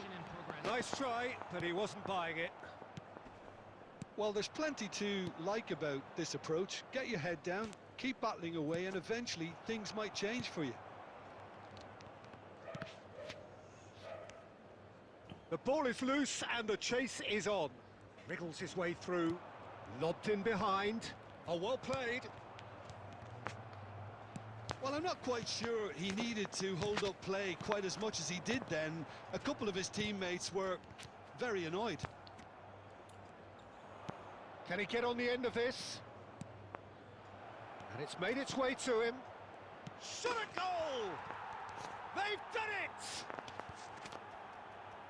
Nice try, but he wasn't buying it. Well, there's plenty to like about this approach. Get your head down, keep battling away, and eventually things might change for you. The ball is loose and the chase is on. Wriggles his way through. Lobbed in behind. Oh, well played. Well, I'm not quite sure he needed to hold up play quite as much as he did then. A couple of his teammates were very annoyed. Can he get on the end of this? And it's made its way to him. Shot a goal! They've done it!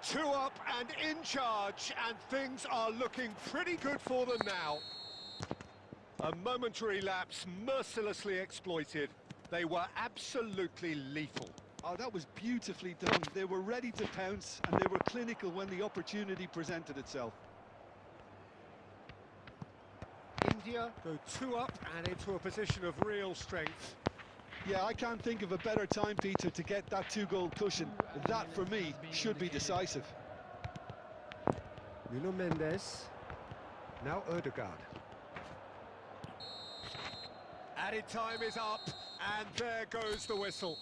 2 up and in charge, and things are looking pretty good for them now. A momentary lapse mercilessly exploited. They were absolutely lethal. Oh, that was beautifully done. They were ready to pounce, and they were clinical when the opportunity presented itself. India go 2 up and into a position of real strength. Yeah, I can't think of a better time, Peter, to get that 2-goal cushion. That, for me, should be decisive. Nuno Mendes. Now Ødegaard. Added time is up, and there goes the whistle.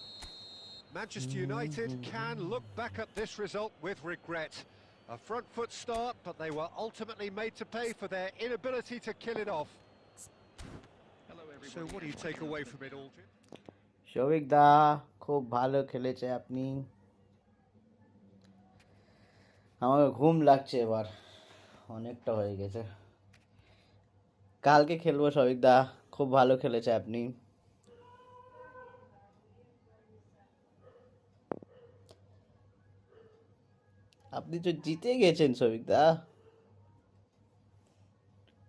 Manchester United can look back at this result with regret. A front foot start, but they were ultimately made to pay for their inability to kill it off. So what do you take away from it all, Jim? Shafiq দা খুব ভালো খেলেছে আপনি। আমাকে ঘুম লাগছে এবার, অনেকটা হয়ে গেছে। কালকে খেলবো শফিক দা, খুব ভালো খেলেছে আপনি। আপনি তো জিতে গেছেন শফিক দা।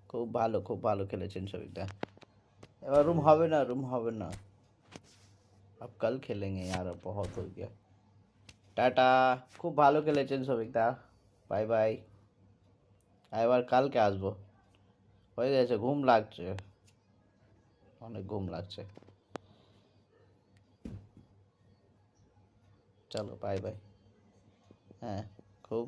খুব ভালো খেলেছেন শফিক দা। এবার রুম হবে না। अब कल खेलेंगे यार, अब बहुत हो गया। টাটা, খুব ভালো খেলেছেন শফিক দা, বাই বাই। এবার কালকে আসবো, হয়ে গেছে, ঘুম লাগছে, অনেক ঘুম লাগছে। চলো বাই বাই। হ্যাঁ, খুব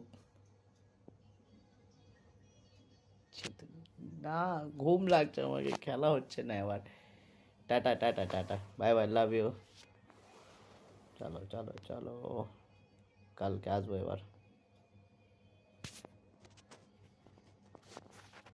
না, ঘুম লাগছে আমাকে, খেলা হচ্ছে না এবার। Tata tata tata, bye bye, love you. চলো চলো চলো, কালকে আসবো এবার।